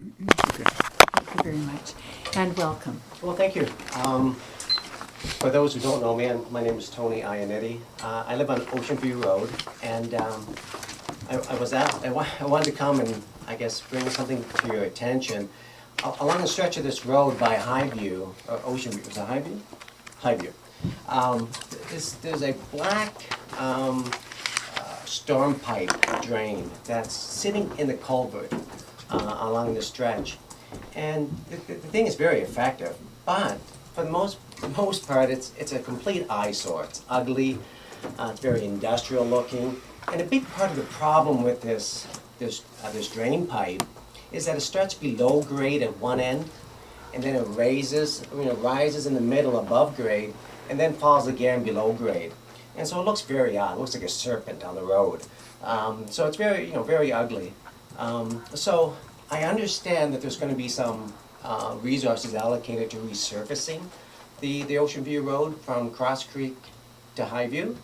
Okay. Thank you very much, and welcome. Well, thank you. For those who don't know me, my name is Tony Ianetti. I live on Ocean View Road, and I wanted to come and, I guess, bring something to your attention. Along the stretch of this road by Highview, or Ocean View, is it Highview? Highview. There's a black storm pipe drain that's sitting in the culvert along the stretch. And the thing is very effective, but for the most part, it's a complete eyesore. It's ugly, it's very industrial looking, and a big part of the problem with this drain pipe is that it starts below grade at one end, and then it rises in the middle above grade, and then falls again below grade. And so it looks very odd. It looks like a serpent on the road. So it's very ugly. So I understand that there's going to be some resources allocated to resurfacing the Ocean View Road from Cross Creek to Highview.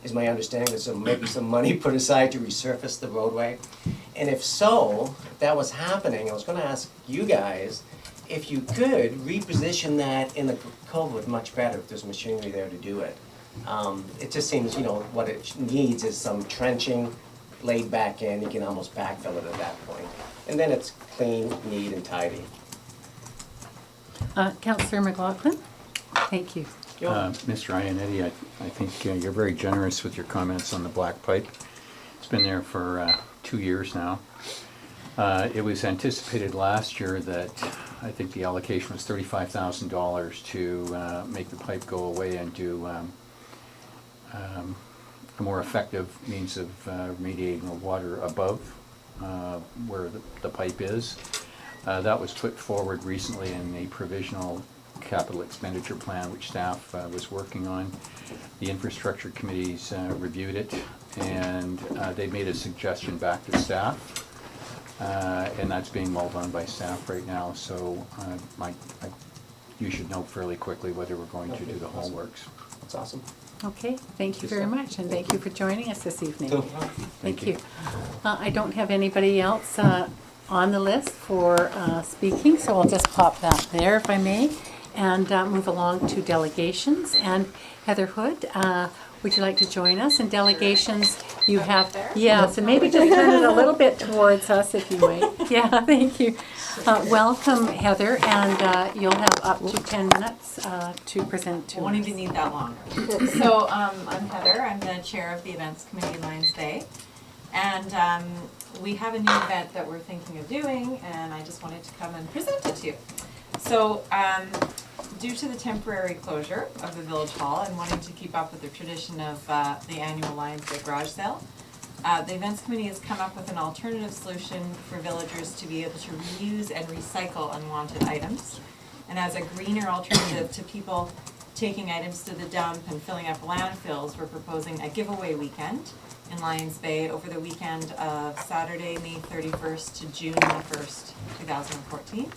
Is my understanding there's maybe some money put aside to resurface the roadway. And if so, if that was happening, I was going to ask you guys if you could reposition that in the culvert much better if there's machinery there to do it. It just seems, what it needs is some trenching laid back in. You can almost backfill it at that point. And then it's clean, neat, and tidy. Councillor McLaughlin, thank you. Mr. Ianetti, I think you're very generous with your comments on the black pipe. It's been there for 2 years now. It was anticipated last year that I think the allocation was $35,000 to make the pipe go away and do a more effective means of remediating the water above where the pipe is. That was put forward recently in a provisional capital expenditure plan which staff was working on. The infrastructure committees reviewed it, and they made a suggestion back to staff, and that's being mulled on by staff right now. So you should know fairly quickly whether we're going to do the whole works. That's awesome. Okay, thank you very much, and thank you for joining us this evening. Thank you. you. I don't have anybody else on the list for speaking, so I'll just pop that there if I may, and move along to delegations. And Heather Hood, would you like to join us? In delegations, you have, yeah, so maybe just turn it a little bit towards us if you might. Yeah, thank you. Welcome, Heather, and you'll have up to 10 minutes to present to us. Won't even need that long. So I'm Heather. I'm the chair of the events committee, Lions Bay, and we have a new event that we're thinking of doing, and I just wanted to come and present it to you. So due to the temporary closure of the Village Hall and wanting to keep up with the tradition of the annual Lions Day garage sale, the events committee has come up with an alternative solution for villagers to be able to reuse and recycle unwanted items. And as a greener alternative to people taking items to the dump and filling up landfills, we're proposing a giveaway weekend in Lions Bay over the weekend of Saturday, May 31st to June 1st, 2014.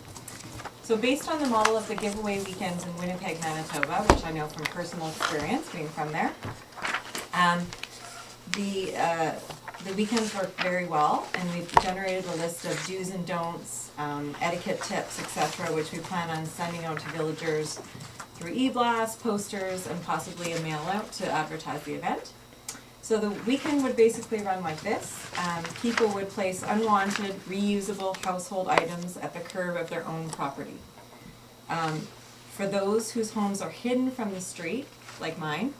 So based on the model of the giveaway weekends in Winnipeg, Manitoba, which I know from personal experience being from there, the weekends work very well, and we've generated a list of do's and don'ts, etiquette tips, etc., which we plan on sending out to villagers through e-blasts, posters, and possibly a mail out to advertise the event. So the weekend would basically run like this. People would place unwanted, reusable household items at the curb of their own property. For those whose homes are hidden from the street, like mine,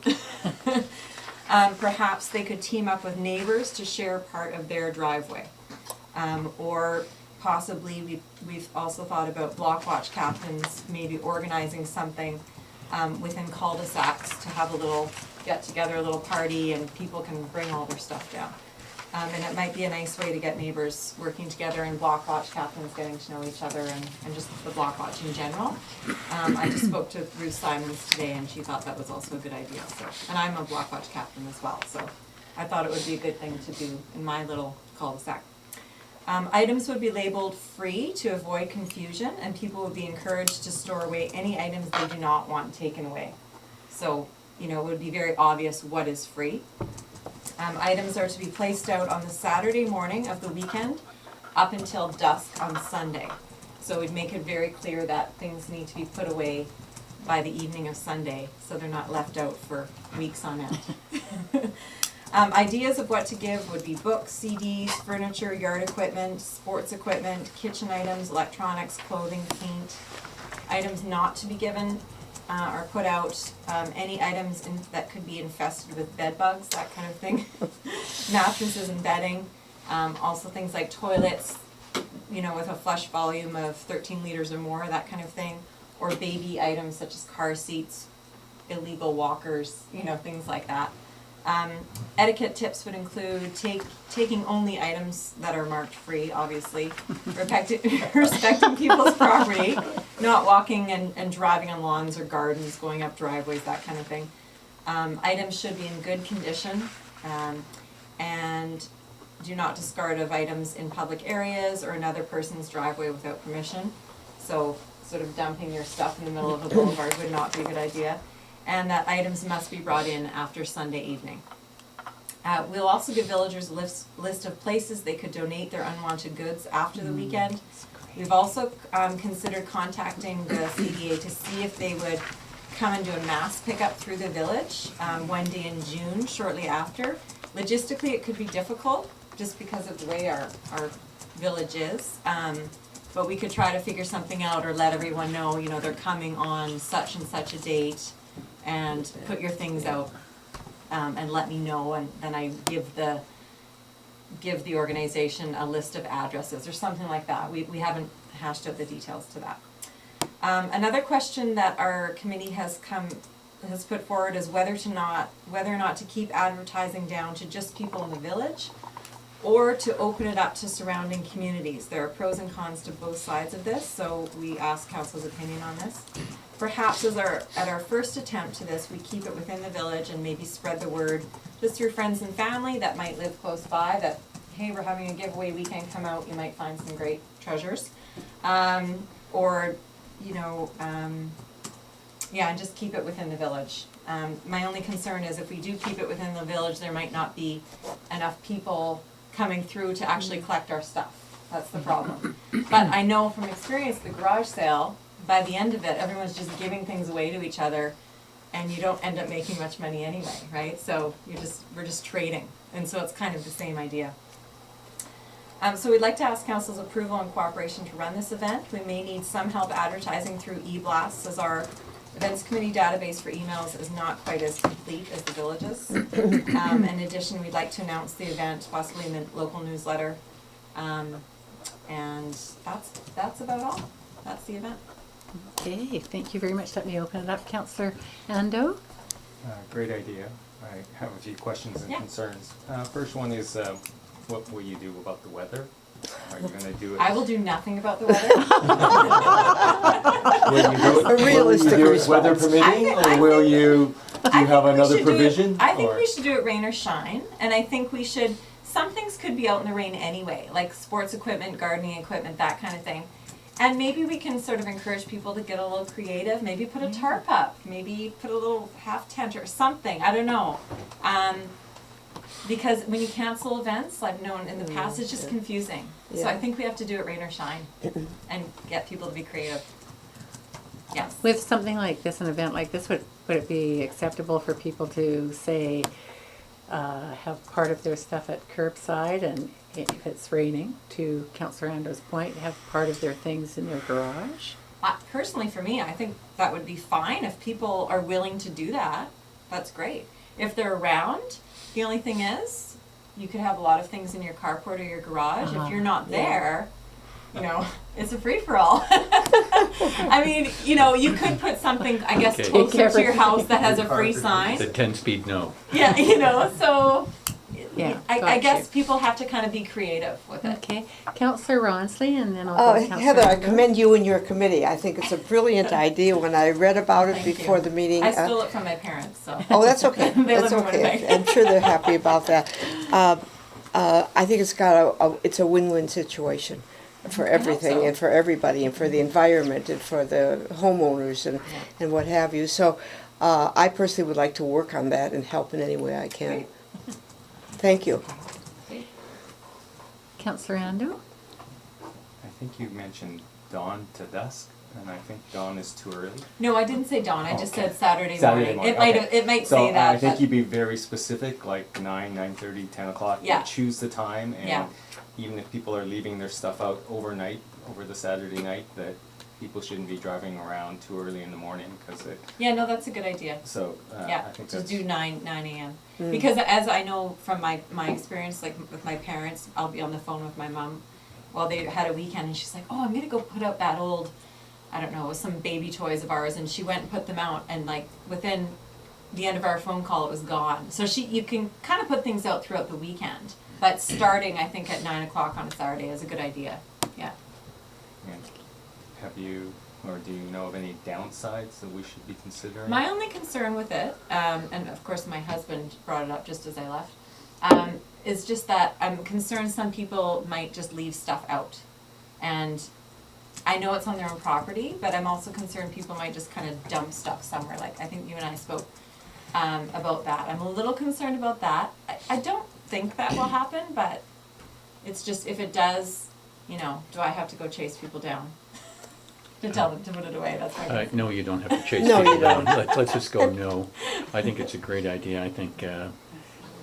perhaps they could team up with neighbors to share part of their driveway. Or possibly we've also thought about block watch captains maybe organizing something within cul-de-sacs to have a little get together, a little party, and people can bring all their stuff down. And it might be a nice way to get neighbors working together and block watch captains getting to know each other and just the block watch in general. I just spoke to Ruth Simons today, and she thought that was also a good idea. So, and I'm a block watch captain as well, so I thought it would be a good thing to do in my little cul-de-sac. Items would be labeled free to avoid confusion, and people would be encouraged to store away any items they do not want taken away. So, it would be very obvious what is free. Items are to be placed out on the Saturday morning of the weekend up until dusk on Sunday. So we'd make it very clear that things need to be put away by the evening of Sunday, so they're not left out for weeks on end. Ideas of what to give would be books, CDs, furniture, yard equipment, sports equipment, kitchen items, electronics, clothing, paint. Items not to be given or put out, any items that could be infested with bed bugs, that kind of thing. Mattresses and bedding, also things like toilets, you know, with a flush volume of 13 liters or more, that kind of thing. Or baby items such as car seats, illegal walkers, you know, things like that. Etiquette tips would include taking only items that are marked free, obviously, respecting people's property, not walking and driving on lawns or gardens, going up driveways, that kind of thing. Items should be in good condition, and do not discard of items in public areas or another person's driveway without permission. So sort of dumping your stuff in the middle of a boulevard would not be a good idea. And that items must be brought in after Sunday evening. We'll also give villagers a list of places they could donate their unwanted goods after the weekend. We've also considered contacting the CDA to see if they would come and do a mass pickup through the village one day in June, shortly after. Logistically, it could be difficult just because of the way our village is. But we could try to figure something out or let everyone know, you know, they're coming on such and such a date, and put your things out and let me know, and then I give the organization a list of addresses or something like that. We haven't hashed out the details to that. Another question that our committee has put forward is whether or not to keep advertising down to just people in the village, or to open it up to surrounding communities. There are pros and cons to both sides of this, so we ask council's opinion on this. Perhaps at our first attempt to this, we keep it within the village and maybe spread the word just through friends and family that might live close by that, hey, we're having a giveaway weekend, come out, you might find some great treasures. Or, you know, yeah, and just keep it within the village. My only concern is if we do keep it within the village, there might not be enough people coming through to actually collect our stuff. That's the problem. But I know from experience, the garage sale, by the end of it, everyone's just giving things away to each other, and you don't end up making much money anyway, right? So we're just trading, and so it's kind of the same idea. So we'd like to ask council's approval and cooperation to run this event. We may need some help advertising through e-blasts, as our events committee database for emails is not quite as complete as the village's. In addition, we'd like to announce the event possibly in the local newsletter. And that's about all. That's the event. Okay, thank you very much. Let me open it up. Councillor Ando? Great idea. I have a few questions and concerns. First one is, what will you do about the weather? Are you gonna do it? I will do nothing about the weather. Will you do it? A realistic will you do it response. weather permitting, or will you, do you have another provision? I think or- we should do it rain or shine, and I think we should, some things could be out in the rain anyway, like sports equipment, gardening equipment, that kind of thing. And maybe we can sort of encourage people to get a little creative, maybe put a tarp up, maybe put a little half tent or something, I don't know. Because when you cancel events, I've known in the past, it's just confusing. So Yeah. I think we have to do it rain or shine and get people to be creative. Yes. With something like this, an event like this, would it be acceptable for people to say, have part of their stuff at curbside, and if it's raining, to Councillor Ando's point, have part of their things in their garage? Personally, for me, I think that would be fine if people are willing to do that. That's great. If they're around, the only thing is, you could have a lot of things in your carport or your garage. If you're not there, you know, it's a free-for-all. I mean, you know, you could put something, I guess, Okay. closer to your house that has a free sign. The 10-speed no. Yeah, you know, so Yeah, I got guess you. people have to kind of be creative with it. Okay, Councillor Ronsley, and then I'll Oh, go to Councillor Heather, I Ando. commend you and your committee. I think it's a brilliant idea. When I read about it Thank before you. the meeting. I stole it from my parents, so. Oh, that's okay. They That's live in okay. Winnipeg. I'm sure they're happy about that. I think it's got it's a win-win situation for everything, so. and for everybody, and for the environment, and for the homeowners, and what have you. So I personally would like to work on that and help in any way I can. Great. Thank you. Councillor Ando? think you mentioned dawn to dusk, and I think dawn is too early. No, I didn't say dawn, I just Okay. said Saturday Saturday morning. morning, okay. It might So say that, I think but- you'd be very specific, like 9:30, 10 o'clock. Yeah. Choose the time, Yeah. and even if people are leaving their stuff out overnight, over the Saturday night, that people shouldn't be driving around too early in the morning, because it, Yeah, no, that's a good idea. so, Yeah, I think to that's. do 9 AM. Because as I know from my experience, like with my parents, I'll be on the phone with my mom while they had a weekend, and she's like, oh, I'm gonna go put out that old, I don't know, some baby toys of ours, and she went and put them out, and like within the end of our phone call, it was gone. So you can kind of put things out throughout the weekend, but starting, I think, at 9 o'clock on a Saturday is a good idea, yeah. And have you, or do you know of any downsides that we should be considering? My only concern with it, and of course my husband brought it up just as I left, is just that I'm concerned some people might just leave stuff out. And I know it's on their own property, but I'm also concerned people might just kind of dump stuff somewhere. Like, I think you and I spoke about that. I'm a little concerned about that. I don't think that will happen, but it's just, if it does, you know, do I have to go chase people down? To tell them to put it away, that's my concern. No, you don't have to chase No, people you down. don't. Let's just go no. I think it's a great idea. I think,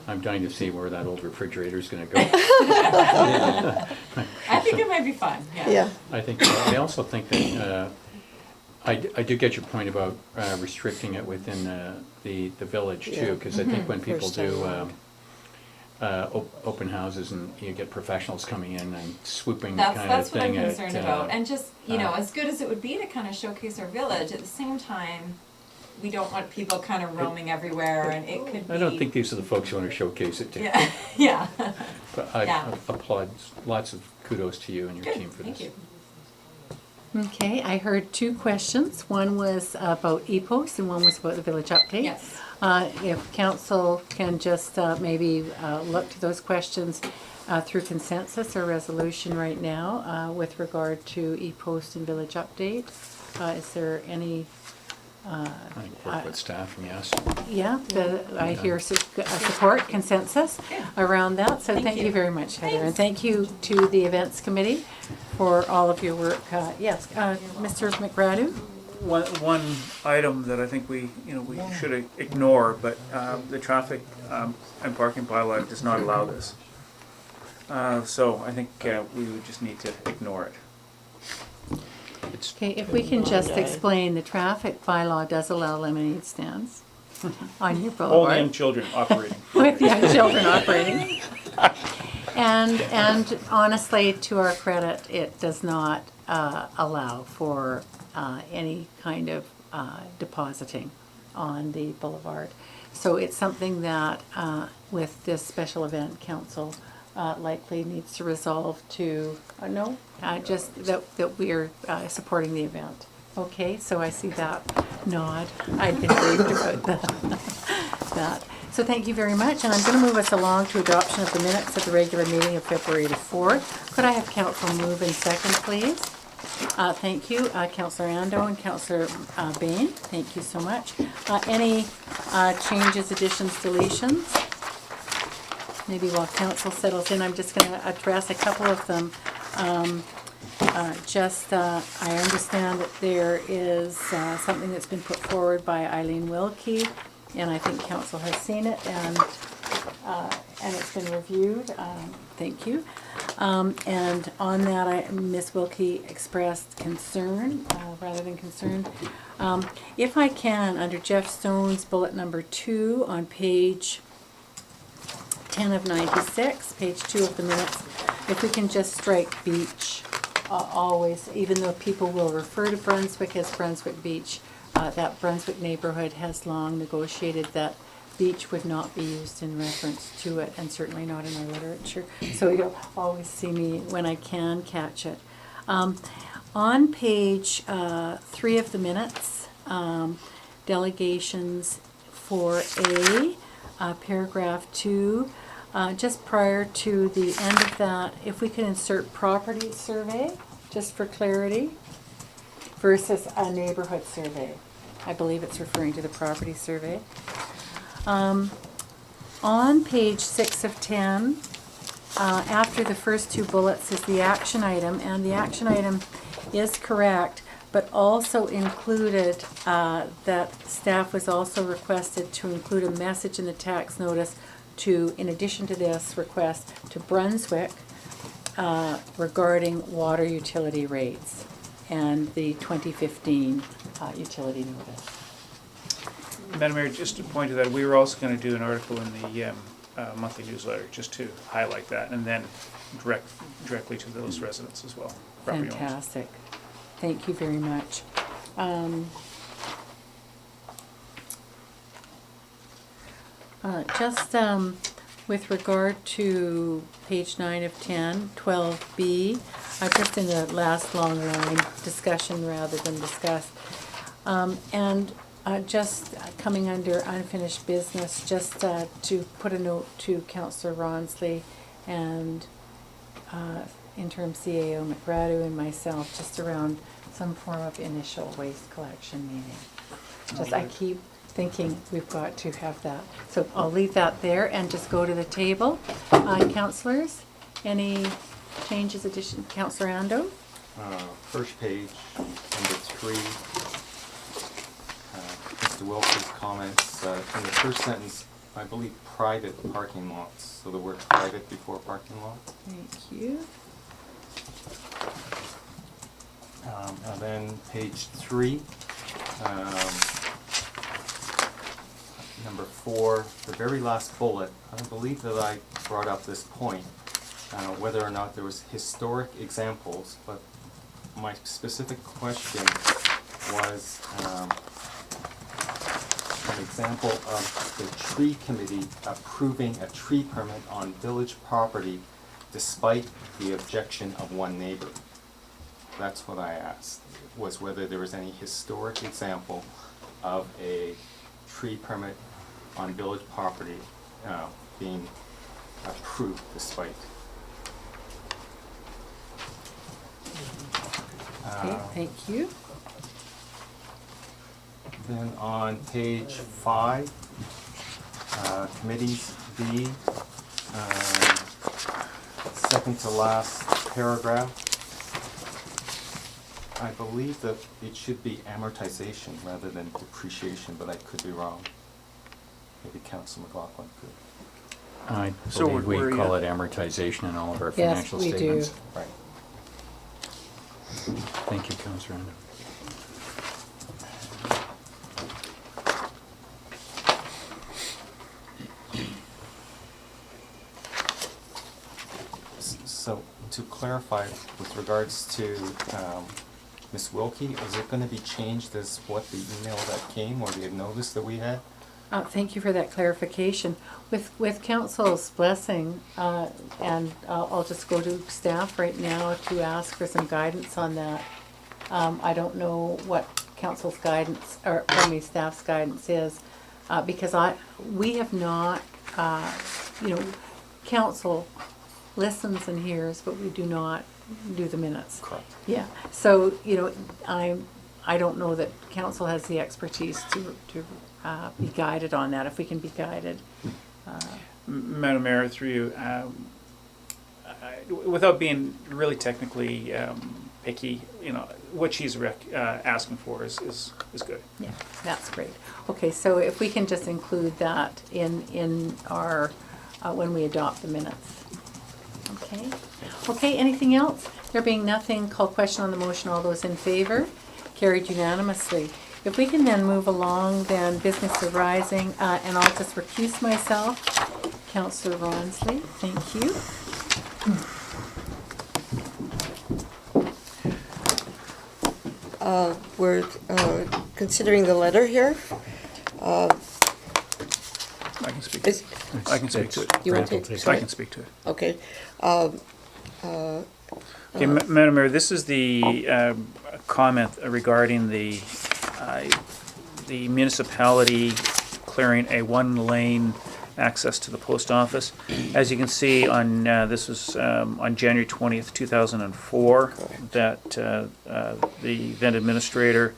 I'm dying to see where that old refrigerator's gonna go. I think it might be fun, yeah. Yeah. I think, I also think that, I do get your point about restricting it within the village Yeah. too, because I think when people First time do around. open houses and you get professionals coming in and swooping kind of thing. That's what I'm at, concerned about, and just, you know, uh, as good as it would be to kind of showcase our village, at the same time, we don't want people kind of roaming everywhere, and it could be. I don't think these are the folks you want to showcase it to. Yeah, yeah. But I Yeah. applaud, lots of kudos to you and your Good, team for this. thank you. Okay, I heard two questions. One was about EPOS and one was about the village update. Yes. If council can just maybe look to those questions through consensus or resolution right now with regard to EPOS and village update. Is there any, I think work with staff and yes. yeah, I hear support, consensus around that. So Thank thank you you. very much, Heather. And thank you to the events committee for all of your work. Yes, Mr. McGrady? One item that I think we should ignore, but the traffic and parking bylaw does not allow this. So I think we would just need to ignore it. It's, Okay, if we can just explain, the traffic bylaw does allow lemonade stands on your Only boulevard. in children operating. With young children operating. And honestly, to our credit, it does not allow for any kind of depositing on the boulevard. So it's something that with this special event council likely needs to resolve to, just that we are supporting the event. Okay, so I see that nod. I've been briefed about that. So thank you very much, and I'm going to move us along to adoption of the minutes of the regular meeting of February the 4th. Could I have council move in second, please? Thank you, Councillor Ando and Councillor Bain. Thank you so much. Any changes, additions, deletions? Maybe while council settles in, I'm just going to address a couple of them. I understand that there is something that's been put forward by Eileen Wilkie, and I think council has seen it, and it's been reviewed. Thank you. And on that, Ms. Wilkie expressed concern rather than concern. If I can, under Jeff Stone's bullet number 2 on page 10 of 96, page 2 of the minutes, if we can just strike beach always, even though people will refer to Brunswick as Brunswick Beach, that Brunswick neighborhood has long negotiated that beach would not be used in reference to it, and certainly not in our literature. So you'll always see me when I can catch it. On page 3 of the minutes, delegations for paragraph 2, just prior to the end of that, if we can insert property survey, just for clarity, versus a neighborhood survey. I believe it's referring to the property survey. On page 6 of 10, after the first two bullets is the action item, and the action item is correct, but also included that staff was also requested to include a message in the tax notice to, in addition to this request, to Brunswick regarding water utility rates and the 2015 utility notice. Madam Mayor, just to point to that, we were also going to do an article in the monthly newsletter, just to highlight that, and then directly to those residents as well, property owners. Fantastic. Thank you very much. Just with regard to page 9 of 10, 12B, just in the last long line, discussion rather than discuss. And just coming under unfinished business, just to put a note to Councillor Ronsley and interim CAO McGradu and myself, just around some form of initial waste collection meeting. Just, I keep thinking we've got to have that. So I'll leave that there and just go to the table. Councillors, any changes, addition? Councillor Ando? First page, number 3, Mr. Wilkes' comments, in the first sentence, I believe private parking lots, so the word private before parking lot. Thank you. And then page 3, number 4, the very last bullet, I believe that I brought up this point, whether or not there was historic examples, but my specific question was an example of the tree committee approving a tree permit on village property despite the objection of one neighbor. That's what I asked, was whether there was any historic example of a tree permit on village property being approved despite. Okay, thank you. Then on page 5, committees B, second to last paragraph. I believe that it should be amortization rather than depreciation, but I could be wrong. Maybe Councilor McLaughlin could. I So believe where we are call you? it amortization in all of our Yes, financial we do. statements. Right. Thank you, Councillor Ando. So to clarify, with regards to Ms. Wilkie, is it going to be changed as what the email that came or the notice that we had? Thank you for that clarification. With council's blessing, and I'll just go to staff right now to ask for some guidance on that. I don't know what council's guidance, or pardon me, staff's guidance is, because we have not, council listens and hears, but we do not do the minutes. Correct. Yeah, so, I don't know that council has the expertise to be guided on that, if we can be guided. Madam Mayor, through you, without being really technically picky, what she's asking for is good. Yeah, that's great. Okay, so if we can just include that in our, when we adopt the minutes. Okay. Okay, anything else? There being nothing, call question on the motion. All those in favor? Carried unanimously. If we can then move along, then business arising, and I'll just recuse myself. Councillor Ronsley, thank you. We're considering the letter here. I can speak. Is- I can speak to it. You want to Grant will take? take I can speak to it. Okay. Okay, Madam Mayor, this is the comment regarding the municipality clearing a one-lane access to the post office. As you can see, on this was on January 20th, 2004, that the then administrator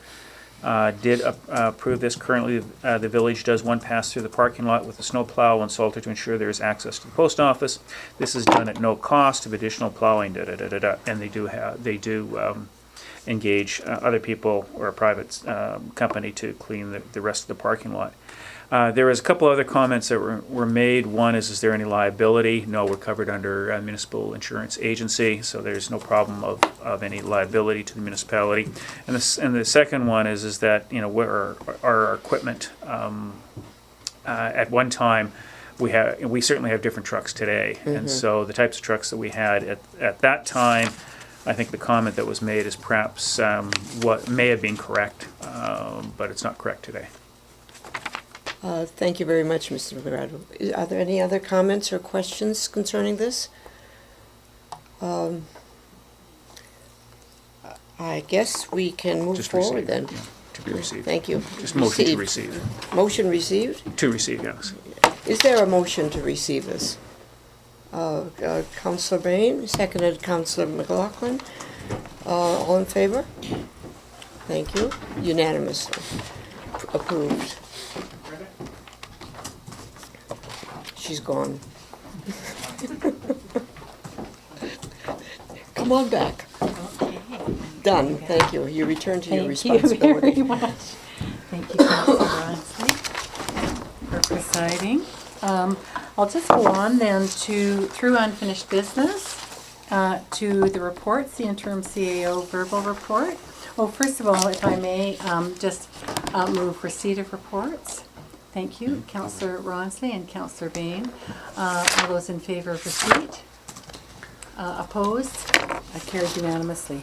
did approve this. Currently, the village does one pass through the parking lot with a snow plow and salter to ensure there is access to the post office. This is done at no cost of additional plowing, and they do engage other people or a private company to clean the rest of the parking lot. There was a couple other comments that were made. One is there any liability? No, we're covered under a municipal insurance agency, so there's no problem of any liability to the municipality. And the second one is that, you know, where our equipment, at one time, we certainly have different trucks today. And so the types of trucks that we had at that time, I think the comment that was made is perhaps what may have been correct, but it's not correct today. Thank you very much, Mr. Lorado. Are there any other comments or questions concerning this? I guess we can move Just forward receive, then. yeah, to be received. Thank you. Just motion to Received. receive. Motion received? To receive, yes. Is there a motion to receive this? Councillor Bain, seconded Councillor McLaughlin. All in favor? Thank you. Unanimously approved. She's gone. Come on back. Okay. Done. Thank you. You return to your Thank you responsibility. very much. Thank you, Councillor Ronsley, for presiding. I'll just go on then through unfinished business, to the reports, the interim CAO verbal report. Oh, first of all, if I may, just move receipt of reports. Thank you, Councillor Ronsley and Councillor Bain. All those in favor of receipt? Opposed? Carried unanimously.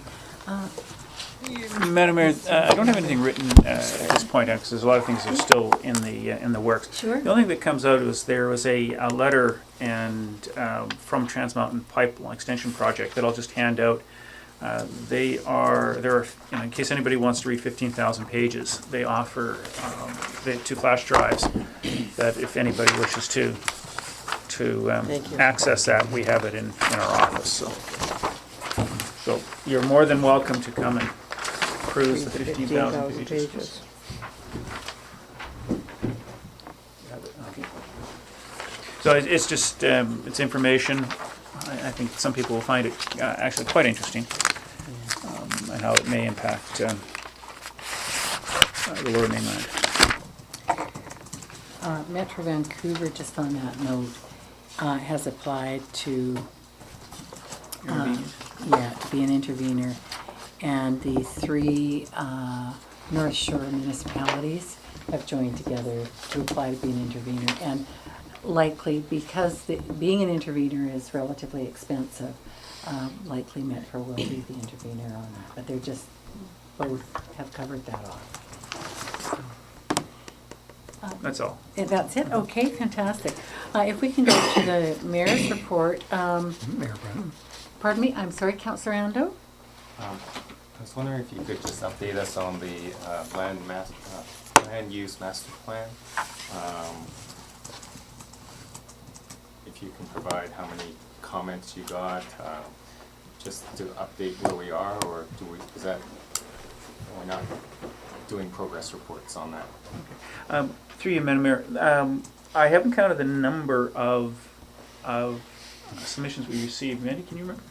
Madam Mayor, I don't have anything written at this point, because there's a lot of things that are still in the works. Sure. The only thing that comes out is there was a letter from Trans Mountain Pipeline Extension Project that I'll just hand out. There are, you know, in case anybody wants to read 15,000 pages, they offer the 2 flash drives that if anybody wishes to Thank you. access that, we have it in our office. So you're more than welcome to come and peruse the 15,000 pages. Okay. So it's just, it's information. I think some people will find it actually quite interesting, and how it may impact the Lower Mainland. Metro Vancouver, just on that note, has applied to be an intervener, and the 3 North Shore municipalities have joined together to apply to be an intervener, and likely because being an intervener is relatively expensive, likely Metro will be the intervener on that, but they're just both have covered that off. That's all. That's it? Okay, fantastic. If we can go to the mayor's report. Mayor Brennan. Pardon me, I'm sorry, Councillor Ando? I was wondering if you could just update us on the land use master plan. If you can provide how many comments you got, just to update where we are, or are we not doing progress reports on that? Through you, Madam Mayor, I haven't counted the number of submissions we received. Mandy, can you remember?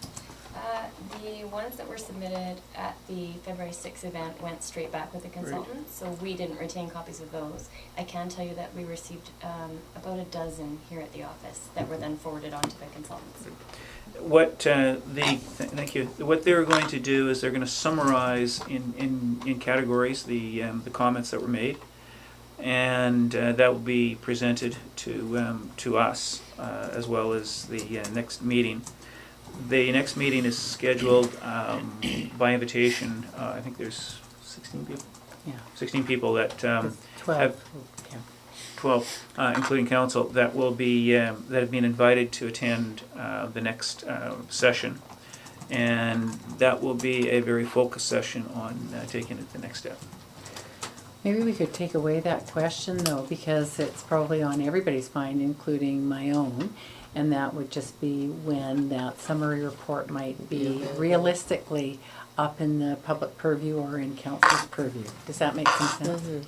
The ones that were submitted at the February 6th event went straight back with the consultant, so we didn't retain copies of those. I can tell you that we received about a dozen here at the office that were then forwarded on to the consultants. Thank you. What they're going to do is they're going to summarize in categories the comments that were made, and that will be presented to us as well as the next meeting. The next meeting is scheduled by invitation. I think there's 16 people. Yeah. 16 people that 12. have Yeah. 12, including council, that will be that have been invited to attend the next session, and that will be a very focused session on taking it the next step. Maybe we could take away that question though, because it's probably on everybody's mind, including my own. And that would just be when that summary report might be realistically up in the public purview or in council's purview. Does that make some sense?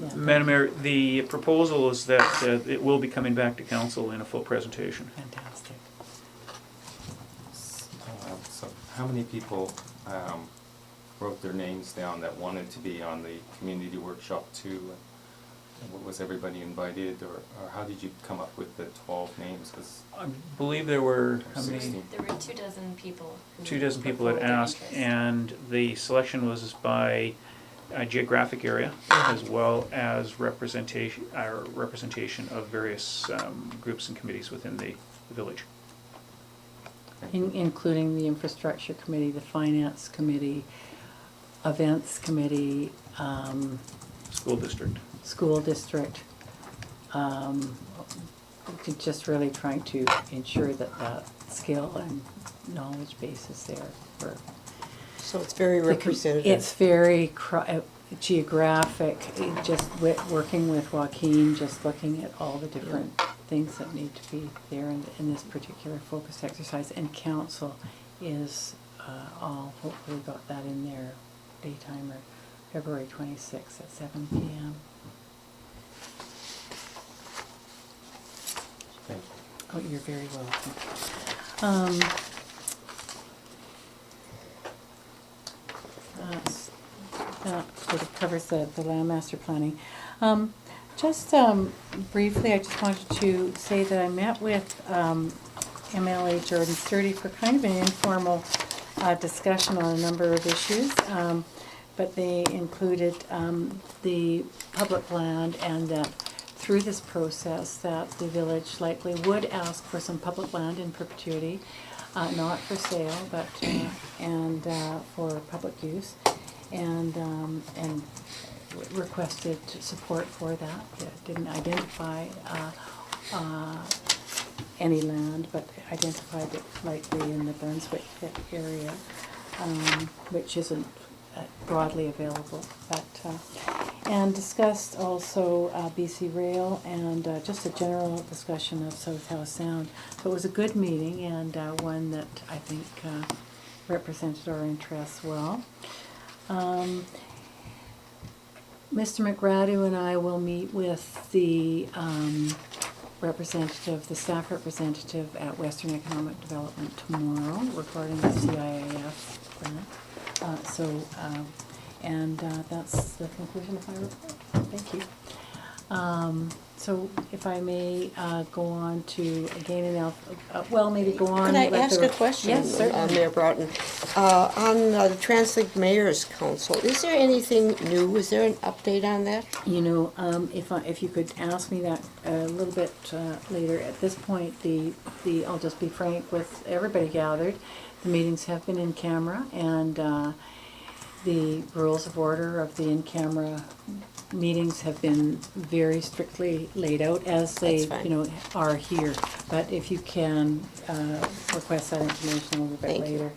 Yeah. Madam Mayor, the proposal is that it will be coming back to council in a full presentation. Fantastic. So how many people wrote their names down that wanted to be on the community workshop too? Was everybody invited, or how did you come up with the 12 names? I believe there were, how many? 16. There were 24 people. Who 24 people put had forward their asked, interest. and the selection was by geographic area as well as representation of various groups and committees within the village. Including the infrastructure committee, the finance committee, events committee, School district. school district. Just really trying to ensure that that skill and knowledge base is there for. So it's very representative. It's very geographic, just working with Joaquin, just looking at all the different things that need to be there in this particular focused exercise. And council is all hopefully got that in their daytime or February 26th at 7 p.m. Thank you. Oh, you're very welcome. That sort of covers the land master planning. Just briefly, I just wanted to say that I met with MLA Jordan Sturdy for kind of an informal discussion on a number of issues, but they included the public land, and that through this process that the village likely would ask for some public land in perpetuity, not for sale, but and for public use, and requested support for that. It didn't identify any land, but identified it likely in the Brunswick area, which isn't broadly available. But and discussed also BC Rail and just a general discussion of South Howe Sound. So it was a good meeting, and one that I think represented our interests well. Mr. McGradu and I will meet with the the staff representative at Western Economic Development tomorrow regarding the CIAF grant. That's the conclusion of my report. Thank you. So if I may go on to again maybe go on. Can I let ask the- a question? Yes, certainly. Mayor Broughton? On the Translink Mayor's Council, is there anything new? Is there an update on that? You know, if you could ask me that a little bit later. At this point, I'll just be frank with everybody gathered. The meetings have been in camera, and the rules of order of the in-camera meetings have been very strictly laid out as they, That's fine. are here. But if you can request that information a little bit Thank you. later.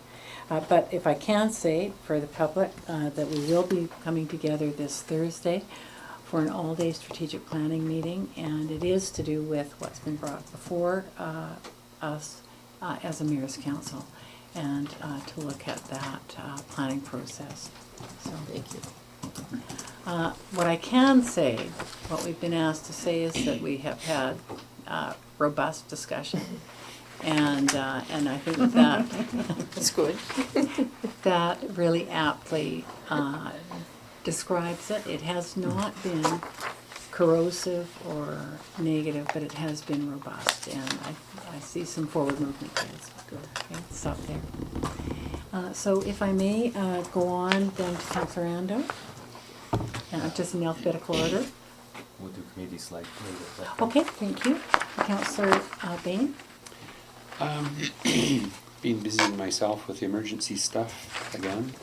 But if I can say for the public that we will be coming together this Thursday for an all-day strategic planning meeting, and it is to do with what's been brought before us as a mayor's council, and to look at that planning process. So, Thank you. what I can say, what we've been asked to say, is that we have had robust discussion, and I think that That's good. that really aptly describes it. It has not been corrosive or negative, but it has been robust, and I see some forward movement there. It's good. Okay, stop there. So if I may go on then to Councillor Ando, just in alphabetical order. We'll do committees like later. Okay, thank you. Councillor Bain. Been busy myself with the emergency stuff again.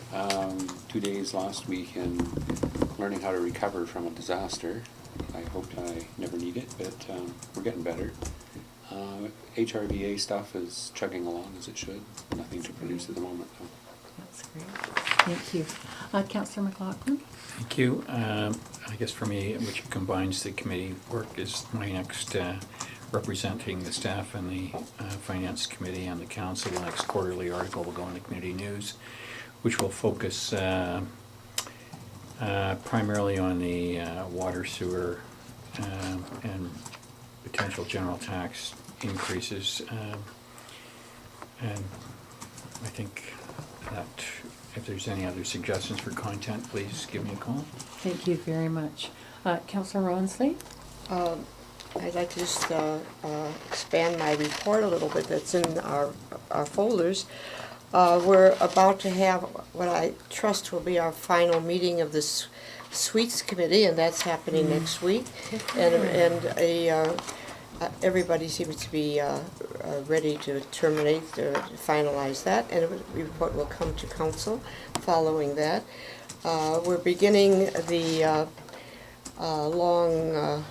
2 days last week in learning how to recover from a disaster. I hope I never need it, but we're getting better. HRVA stuff is chugging along as it should. Nothing to produce at the moment, though. That's great. Thank you. Councillor McLaughlin. Thank you. I guess for me, which combines the committee work, is my next representing the staff and the finance committee and the council. The next quarterly article will go in the community news. which will focus primarily on the water, sewer, and potential general tax increases. And I think that if there's any other suggestions for content, please give me a call. Thank you very much. Councillor Ronsley? I'd like to just expand my report a little bit that's in our folders. We're about to have what I trust will be our final meeting of this Suites Committee, and that's happening next week. And everybody seems to be ready to terminate, to finalize that, and a report will come to council following that. We're beginning the long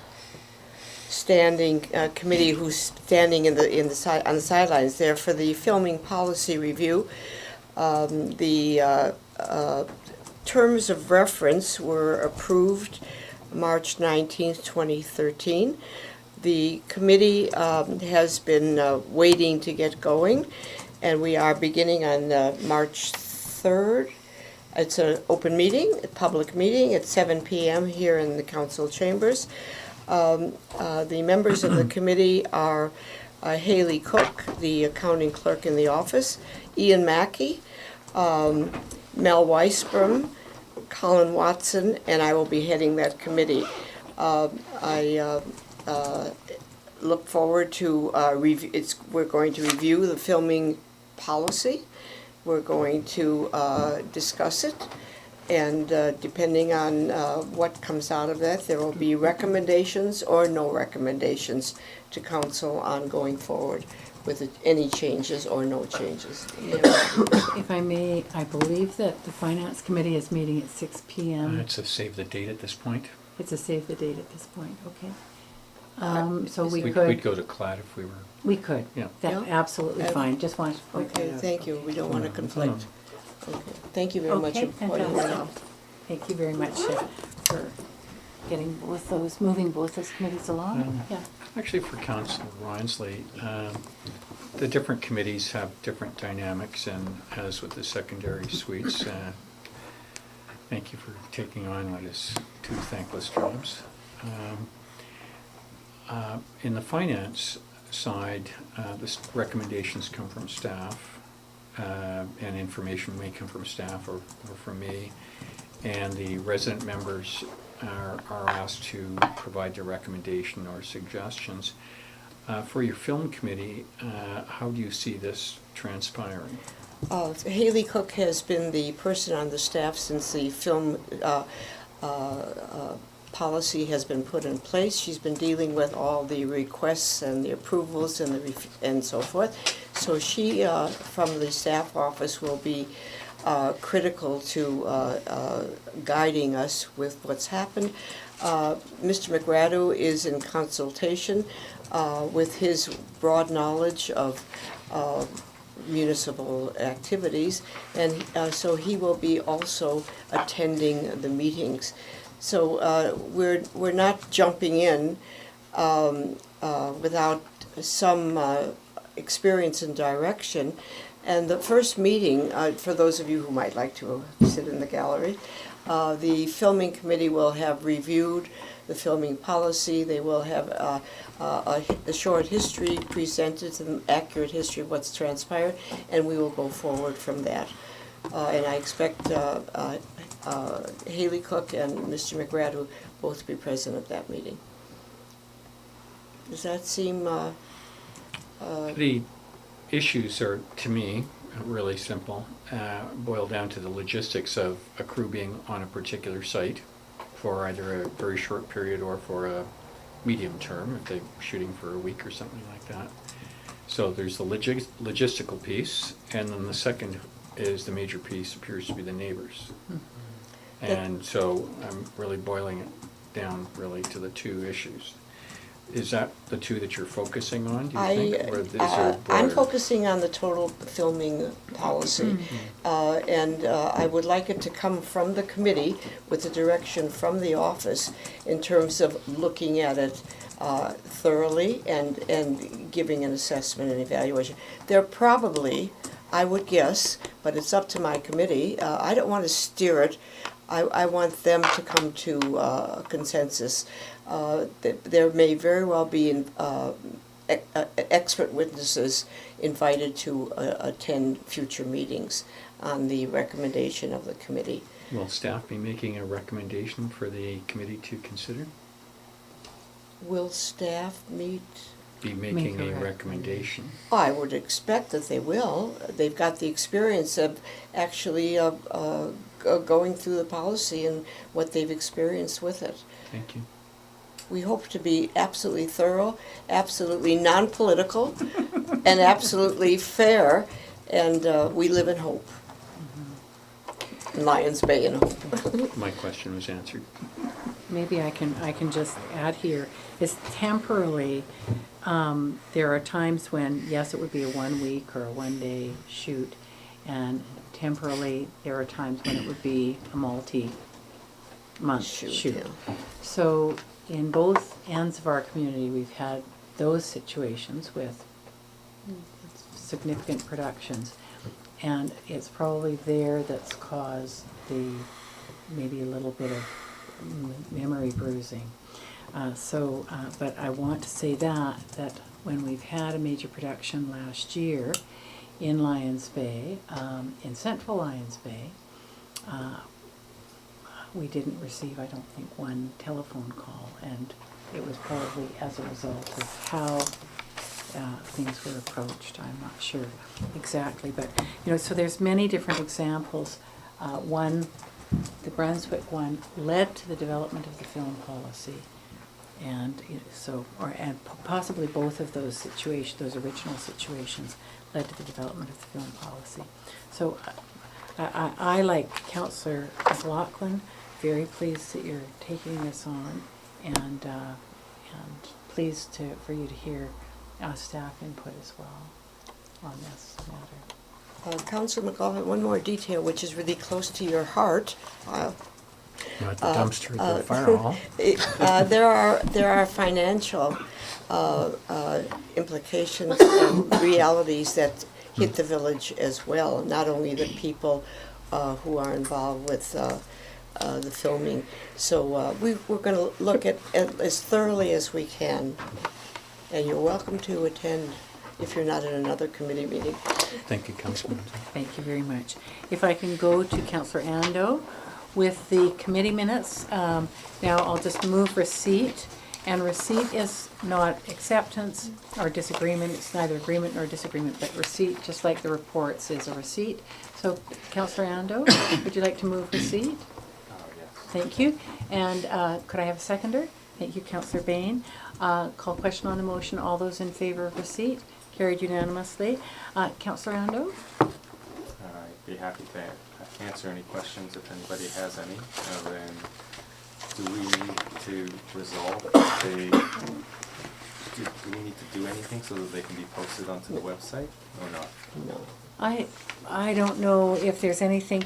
standing committee who's standing on the sidelines there for the filming policy review. The terms of reference were approved March 19th, 2013. The committee has been waiting to get going, and we are beginning on March 3rd. It's an open meeting, a public meeting at 7 p.m. here in the council chambers. The members of the committee are Haley Cook, the accounting clerk in the office, Ian Mackey, Mel Weisbrom, Colin Watson, and I will be heading that committee. I look forward to we're going to review the filming policy. We're going to discuss it, and depending on what comes out of that, there will be recommendations or no recommendations to council on going forward with any changes or no changes. If I may, I believe that the Finance Committee is meeting at 6 p.m. It's a save the date at this point. It's a save the date at this point, okay. So we We'd could, go to CLAD if we were. we could. Yeah. That's absolutely fine, just want to point that Okay, out. thank you. We don't want to conflict. Okay. Thank you very much Okay, for pointing that fantastic. out. Thank you very much for getting both those, moving both those committees along, yeah. Actually, for Councillor Ronsley, the different committees have different dynamics, and as with the secondary suites, thank you for taking on what is two thankless jobs. In the finance side, the recommendations come from staff, and information may come from staff or from me, and the resident members are asked to provide their recommendation or suggestions. For your film committee, how do you see this transpiring? Haley Cook has been the person on the staff since the film policy has been put in place. She's been dealing with all the requests and the approvals and so forth. So she, from the staff office, will be critical to guiding us with what's happened. Mr. McGrado is in consultation with his broad knowledge of municipal activities, and so he will be also attending the meetings. So we're not jumping in without some experience and direction. And the first meeting, for those of you who might like to sit in the gallery, the filming committee will have reviewed the filming policy. They will have a short history presented, an accurate history of what's transpired, and we will go forward from that. And I expect Haley Cook and Mr. McGrado both to be present at that meeting. Does that seem... The issues are, to me, really simple. Boil down to the logistics of a crew being on a particular site for either a very short period or for a medium term, if they're shooting for a week or something like that. So there's the logistical piece, and then the second is the major piece appears to be the neighbors. And so I'm really boiling it down really to the two issues. Is that the two that you're focusing on, do you think? Or is there I'm broader? focusing on the total filming policy, and I would like it to come from the committee with the direction from the office in terms of looking at it thoroughly and giving an assessment and evaluation. There probably I would guess, but it's up to my committee. I don't want to steer it. I want them to come to a consensus. There may very well be expert witnesses invited to attend future meetings on the recommendation of the committee. Will staff be making a recommendation for the committee to consider? Will staff meet? Be Make making a a recommendation? I would expect that they will. They've got the experience of actually going through the policy and what they've experienced with it. Thank you. We hope to be absolutely thorough, absolutely non-political, and absolutely fair, and we live in hope. Lions Bay in hope. My question was answered. Maybe I can just add here, is temporarily, there are times when, yes, it would be a 1 week or a 1 day shoot, and temporarily, there are times when it would be a multi-month shoot. Yeah. So in both ends of our community, we've had those situations with significant productions. And it's probably there that's caused maybe a little bit of memory bruising. But I want to say that when we've had a major production last year in Lions Bay, in Central Lions Bay, we didn't receive, I don't think, one telephone call, and it was probably as a result of how things were approached. I'm not sure exactly, but so there's many different examples. One, the Brunswick one, led to the development of the film policy, and possibly both of those situations, those original situations, led to the development of the film policy. So I like Councillor McLaughlin, very pleased that you're taking this on, and pleased for you to hear staff input as well on this matter. Councillor McLaughlin, one more detail which is really close to your heart. Not the dumpster at the fire hall. There are financial implications and realities that hit the village as well, not only the people who are involved with the filming. So we're going to look at as thoroughly as we can. And you're welcome to attend if you're not at another committee meeting. Thank you, Councilman. Thank you very much. If I can go to Councillor Ando with the committee minutes. Now I'll just move receipt. And receipt is not acceptance or disagreement. It's neither agreement nor disagreement, but receipt, just like the reports, is a receipt. So, Councillor Ando, would you like to move receipt? Yes. Thank you. And could I have a seconder? Thank you, Councillor Bain. Call question on the motion. All those in favor of receipt? Carried unanimously. Councillor Ando? I'd be happy to answer any questions if anybody has any. Then, do we need to resolve do we need to do anything so that they can be posted onto the website or not? No. I don't know if there's anything,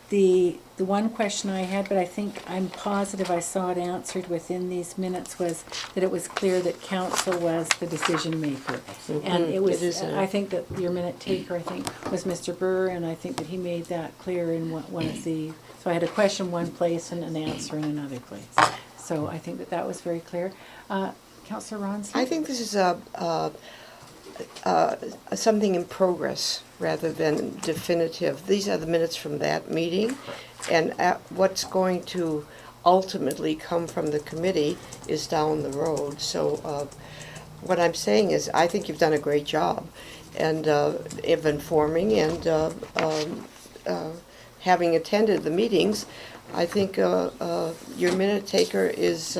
the one question I had, but I think I'm positive I saw it answered within these minutes, was that it was clear that council was the decision maker. And it was, I think that your minute taker, I think, was Mr. Burr, and I think that he made that clear in one of the, so I had a question one place and an answer in another place. So I think that was very clear. Councillor Ronsley? I think this is something in progress rather than definitive. These are the minutes from that meeting, and what's going to ultimately come from the committee is down the road. So what I'm saying is I think you've done a great job and of informing and having attended the meetings. I think your minute taker is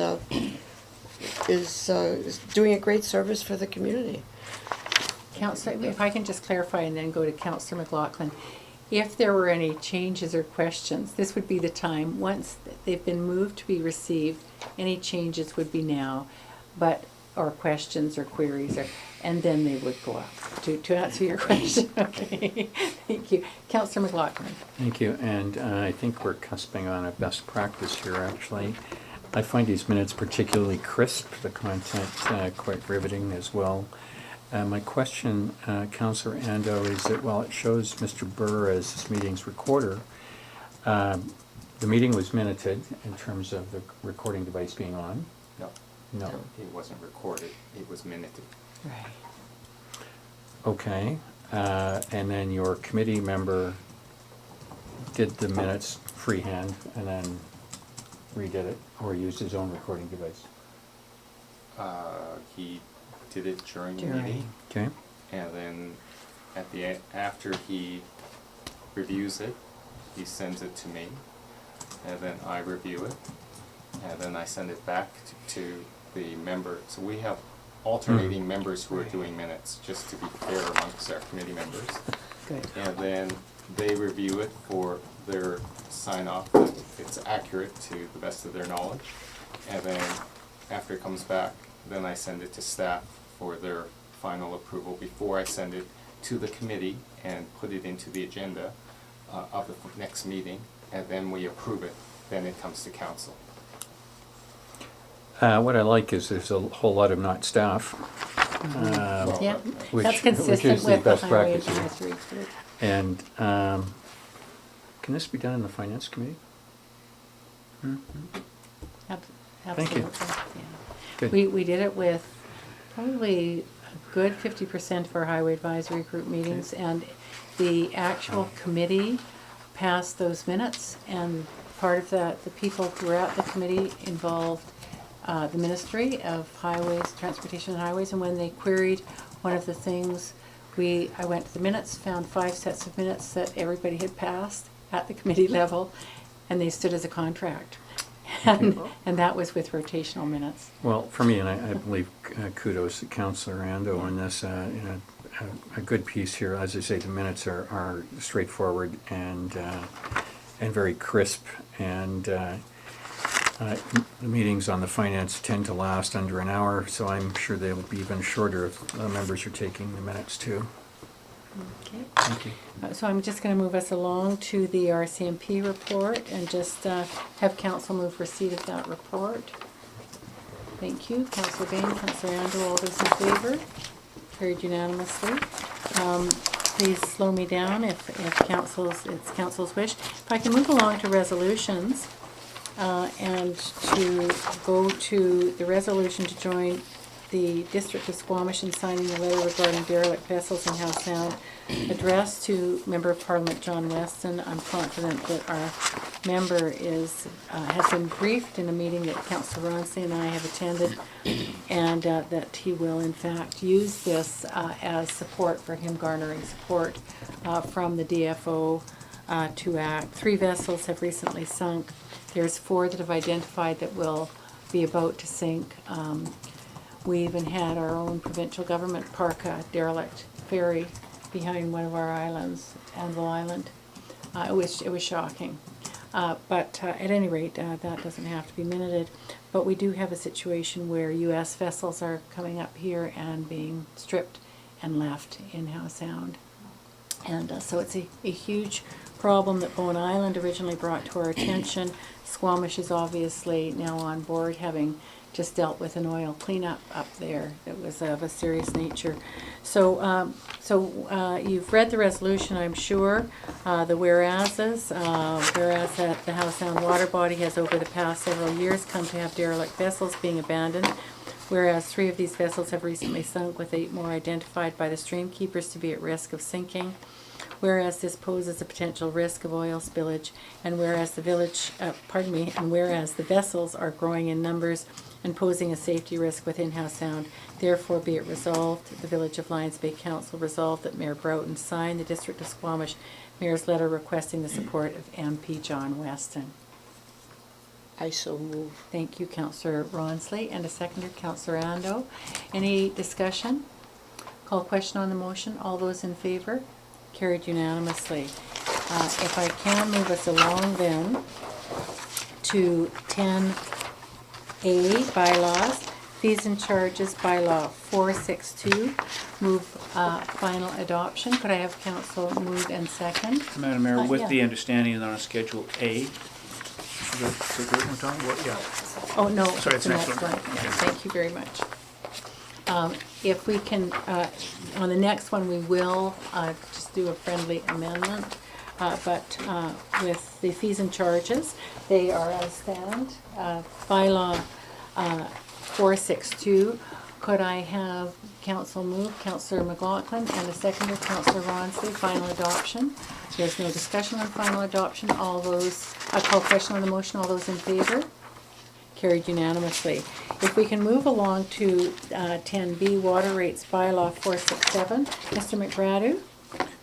doing a great service for the community. Councillor, if I can just clarify and then go to Councillor McLaughlin. If there were any changes or questions, this would be the time. Once they've been moved to be received, any changes would be now, or questions or queries, and then they would go up to answer your question. Okay, thank you. Councillor McLaughlin. Thank you, and I think we're cusping on a best practice here, actually. I find these minutes particularly crisp, the content quite riveting as well. My question, Councillor Ando, is that while it shows Mr. Burr as this meeting's recorder, the meeting was minuted in terms of the recording device being on? No, No. it wasn't recorded, it was minuted. Right. Okay, and then your committee member did the minutes freehand and then redid it, or used his own recording device? He did it during the During. meeting, Okay, and then after he reviews it, he sends it to me, and then I review it, and then I send it back to the member. So we have alternating members who are doing minutes, just to be fair amongst our committee members. Good. And then they review it for their sign off that it's accurate to the best of their knowledge. And then after it comes back, then I send it to staff for their final approval before I send it to the committee and put it into the agenda of the next meeting, and then we approve it, then it comes to council. what I like is there's a whole lot of not staff. Yeah, Which- that's which consistent is the with the best highway practice, yeah. advisory group. And can this be done in the finance committee? Ab- Thank you. Absolutely, yeah. Good. We did it with probably a good 50% of our highway advisory group meetings, and the actual committee passed those minutes, and part of that, the people who were at the committee involved the Ministry of Highways, Transportation and Highways, and when they queried one of the things, I went to the minutes, found 5 sets of minutes that everybody had passed at the committee level, and they stood as a contract. And that was with rotational minutes. Well, for me, and I believe kudos to Councillor Ando on this, a good piece here. As I say, the minutes are straightforward and very crisp, and the meetings on the finance tend to last under an hour, so I'm sure they'll be even shorter if members are taking the minutes too. Okay. Thank you. So I'm just going to move us along to the RCMP report and just have council move receipt of that report. Thank you. Councillor Bain, Councillor Andrew, all those in favor? Carried unanimously. Please slow me down if it's council's wish. If I can move along to resolutions and to go to the resolution to join the District of Squamish in signing the letter regarding derelict vessels in Howe Sound, addressed to Member of Parliament John Weston. I'm confident that our member has been briefed in a meeting that Councillor Ronsley and I have attended, and that he will in fact use this as support for him garnering support from the DFO to act. 3 vessels have recently sunk. There's 4 that have identified that will be about to sink. We even had our own provincial government park a derelict ferry behind one of our islands, Anvil Island. It was shocking. But at any rate, that doesn't have to be minuted. But we do have a situation where U.S. vessels are coming up here and being stripped and left in Howe Sound. And so it's a huge problem that Bowen Island originally brought to our attention. Squamish is obviously now on board, having just dealt with an oil cleanup up there that was of a serious nature. So, you've read the resolution, I'm sure. The whereases, whereas that the Howe Sound water body has over the past several years come to have derelict vessels being abandoned. Whereas 3 of these vessels have recently sunk, with 8 more identified by the stream keepers to be at risk of sinking. Whereas this poses a potential risk of oil spillage, and whereas the whereas the vessels are growing in numbers and posing a safety risk within Howe Sound, therefore be it resolved, the Village of Lions Bay Council resolved that Mayor Broughton sign the District of Squamish Mayor's letter requesting the support of MP John Weston. I so move. Thank you, Councillor Ronsley, and a seconder, Councillor Ando. Any discussion? Call question on the motion. All those in favor? Carried unanimously. If I can move us along then to 10A, bylaws, fees and charges, bylaw 462, move final adoption. Could I have council move and second? Madam Mayor, Yeah. with the understanding that on Schedule A, is that the group we're talking about? Yeah. Oh, no. Sorry, it's the next one. Yeah, thank you very much. if we can, on the next one, we will just do a friendly amendment. But with the fees and charges, they are as stand. Bylaw 462, could I have council move, Councillor McLaughlin, and a seconder, Councillor Ronsley, final adoption? There's no discussion on final adoption. All those, I call question on the motion. All those in favor? Carried unanimously. If we can move along to 10B, water rates bylaw 467. Mr. McGrady?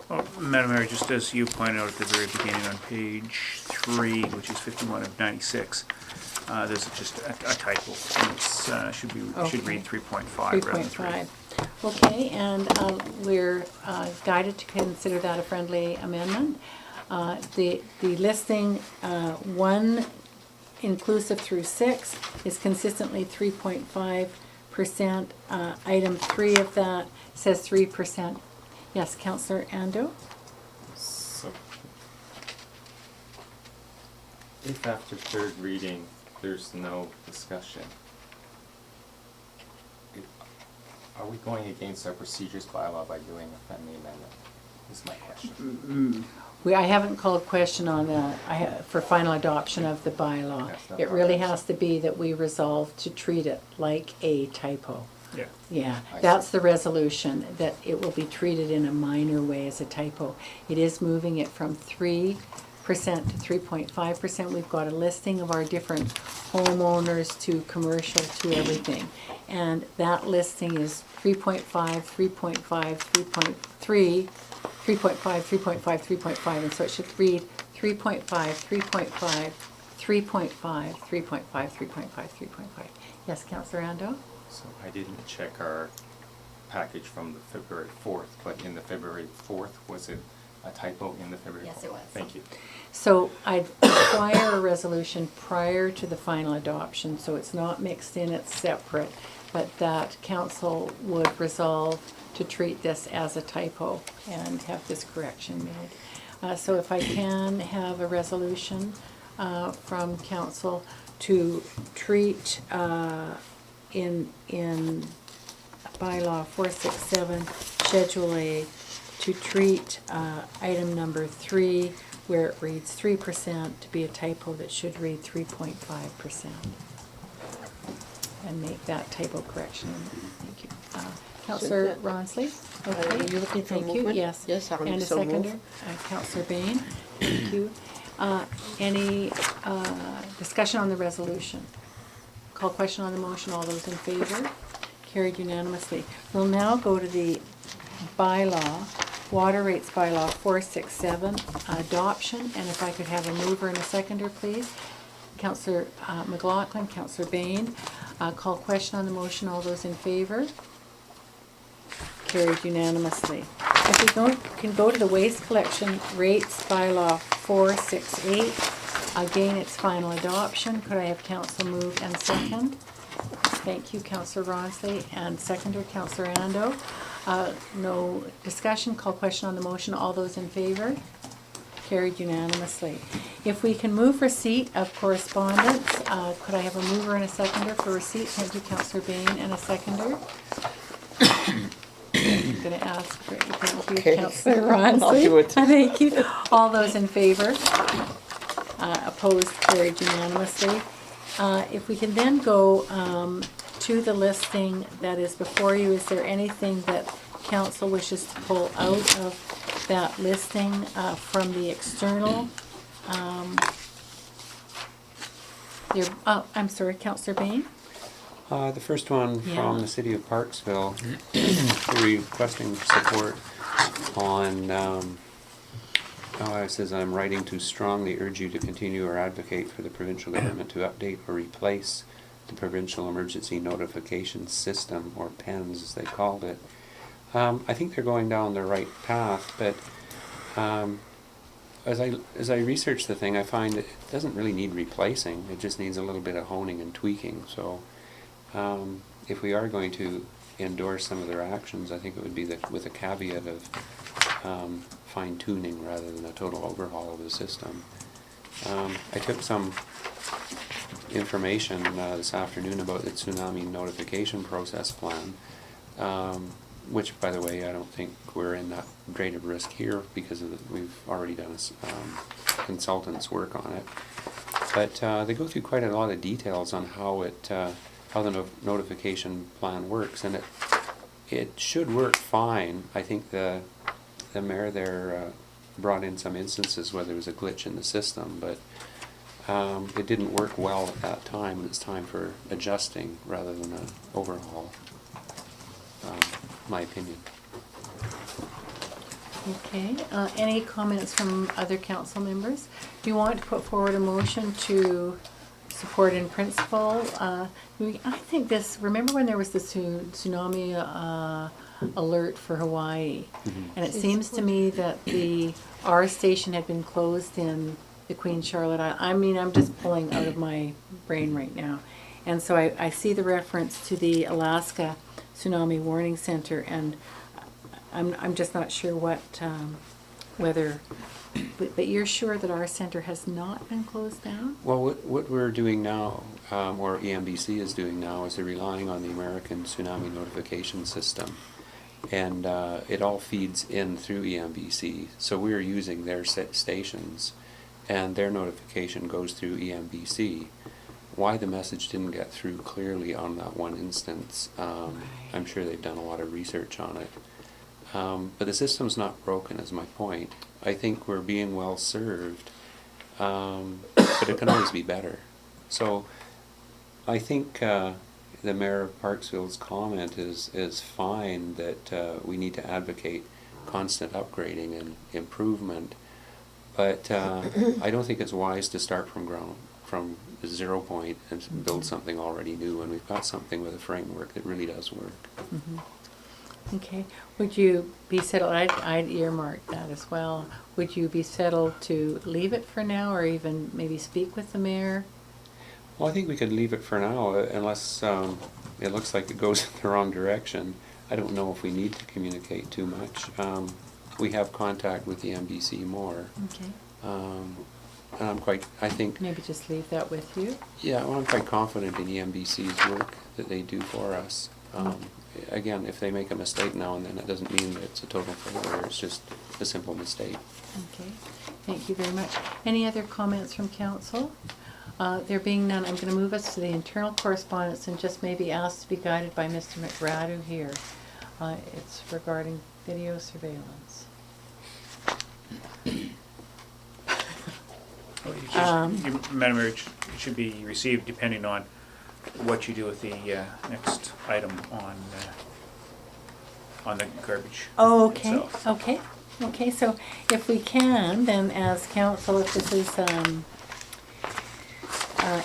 Oh, Madam Mayor, just as you pointed out at the very beginning on page 3, which is 51 of 96, there's just a typo. It's should read 3.5 rather than 3. 3.5. Okay, and we're guided to consider that a friendly amendment. The listing 1 inclusive through 6 is consistently 3.5%. Item 3 of that says 3%. Yes, Councillor Ando? So, if after third reading, there's no discussion, are we going against our procedures bylaw by doing a friendly amendment, is my question. I haven't called question on that for final adoption of the bylaw. That's not It really bylaws. has to be that we resolve to treat it like a typo. Yeah. Yeah, I that's see. the resolution, that it will be treated in a minor way as a typo. It is moving it from 3% to 3.5%. We've got a listing of our different homeowners to commercial to everything. And that listing is 3.5, 3.5, 3.3, 3.5, 3.5, 3.5, and so it should read 3.5, 3.5, 3.5, 3.5, 3.5, 3.5. Yes, Councillor Ando? So I didn't check our package from the February 4th, but in the February 4th, was it a typo in the February 4th? Yes, it was. Thank you. So I'd require a resolution prior to the final adoption, so it's not mixed in, it's separate, but that council would resolve to treat this as a typo and have this correction made. So if I can have a resolution from council to treat in bylaw 467, Schedule A, to treat item number 3, where it reads 3%, to be a typo that should read 3.5%. And make that typo correction. Thank you. Councillor Ronsley? Okay. Are you looking for a Thank you. movement? Yes. Yes, I'll And a so move. seconder, Councillor Bain. Thank you. Any discussion on the resolution? Call question on the motion. All those in favor? Carried unanimously. We'll now go to the bylaw, water rates bylaw 467, adoption. And if I could have a mover and a seconder, please. Councillor McLaughlin, Councillor Bain. Call question on the motion. All those in favor? Carried unanimously. If we can go to the waste collection rates bylaw 468. Again, it's final adoption. Could I have council move and second? Thank you, Councillor Ronsley, and seconder, Councillor Ando. No discussion. Call question on the motion. All those in favor? Carried unanimously. If we can move receipt of correspondence, could I have a mover and a seconder for receipt? Thank you, Councillor Bain, and a seconder. I'm going to ask for, thank you, Okay. Councillor Ronsley. I'll do it. Thank you. All those in favor? Opposed? Carried unanimously. If we can then go to the listing that is before you, is there anything that council wishes to pull out of that listing from the external? I'm sorry, Councillor Bain? The first one Yeah. from the city of Parksville, requesting support on, it says, I'm writing to strongly urge you to continue or advocate for the provincial government to update or replace the Provincial Emergency Notification System, or PENS as they called it. I think they're going down the right path, but as I research the thing, I find it doesn't really need replacing. It just needs a little bit of honing and tweaking. So if we are going to endorse some of their actions, I think it would be with a caveat of fine-tuning rather than a total overhaul of the system. I took some information this afternoon about the tsunami notification process plan. which, by the way, I don't think we're in that great of risk here because we've already done consultants' work on it. But they go through quite a lot of details on how the notification plan works, and it should work fine. I think the mayor there brought in some instances where there was a glitch in the system, but it didn't work well at that time, and it's time for adjusting rather than an overhaul. My opinion. Okay, any comments from other council members? Do you want to put forward a motion to support in principle? I think remember when there was the tsunami alert for Hawaii? And it seems to me that our station had been closed in the Queen Charlotte Island. I mean, I'm just pulling out of my brain right now. And so I see the reference to the Alaska Tsunami Warning Center, and I'm just not sure whether, but you're sure that our center has not been closed down? Well, what we're doing now, or EMBC is doing now, is they're relying on the American Tsunami Notification System. And it all feeds in through EMBC. So we're using their stations, and their notification goes through EMBC. Why the message didn't get through clearly on that one instance, I'm sure they've done a lot of research on it. But the system's not broken, is my point. I think we're being well served, but it can always be better. So I think the Mayor of Parksville's comment is fine, that we need to advocate constant upgrading and improvement, but I don't think it's wise to start from the 0 point and build something already new when we've got something with a framework that really does work. Okay, would you be settled, I'd earmark that as well. Would you be settled to leave it for now, or even maybe speak with the mayor? Well, I think we could leave it for now, unless it looks like it goes in the wrong direction. I don't know if we need to communicate too much. We have contact with the MBC more. Okay. And I think... Maybe just leave that with you? Yeah, well, I'm quite confident in the MBC's work that they do for us. Again, if they make a mistake now and then, it doesn't mean that it's a total failure. It's just a simple mistake. Okay, thank you very much. Any other comments from council? There being none, I'm going to move us to the internal correspondence and just maybe ask to be guided by Mr. McGradu here. It's regarding video surveillance. Madam Mayor, it should be received depending on what you do with the next item on the garbage. Oh, okay, itself. okay, so if we can, then as council, if this is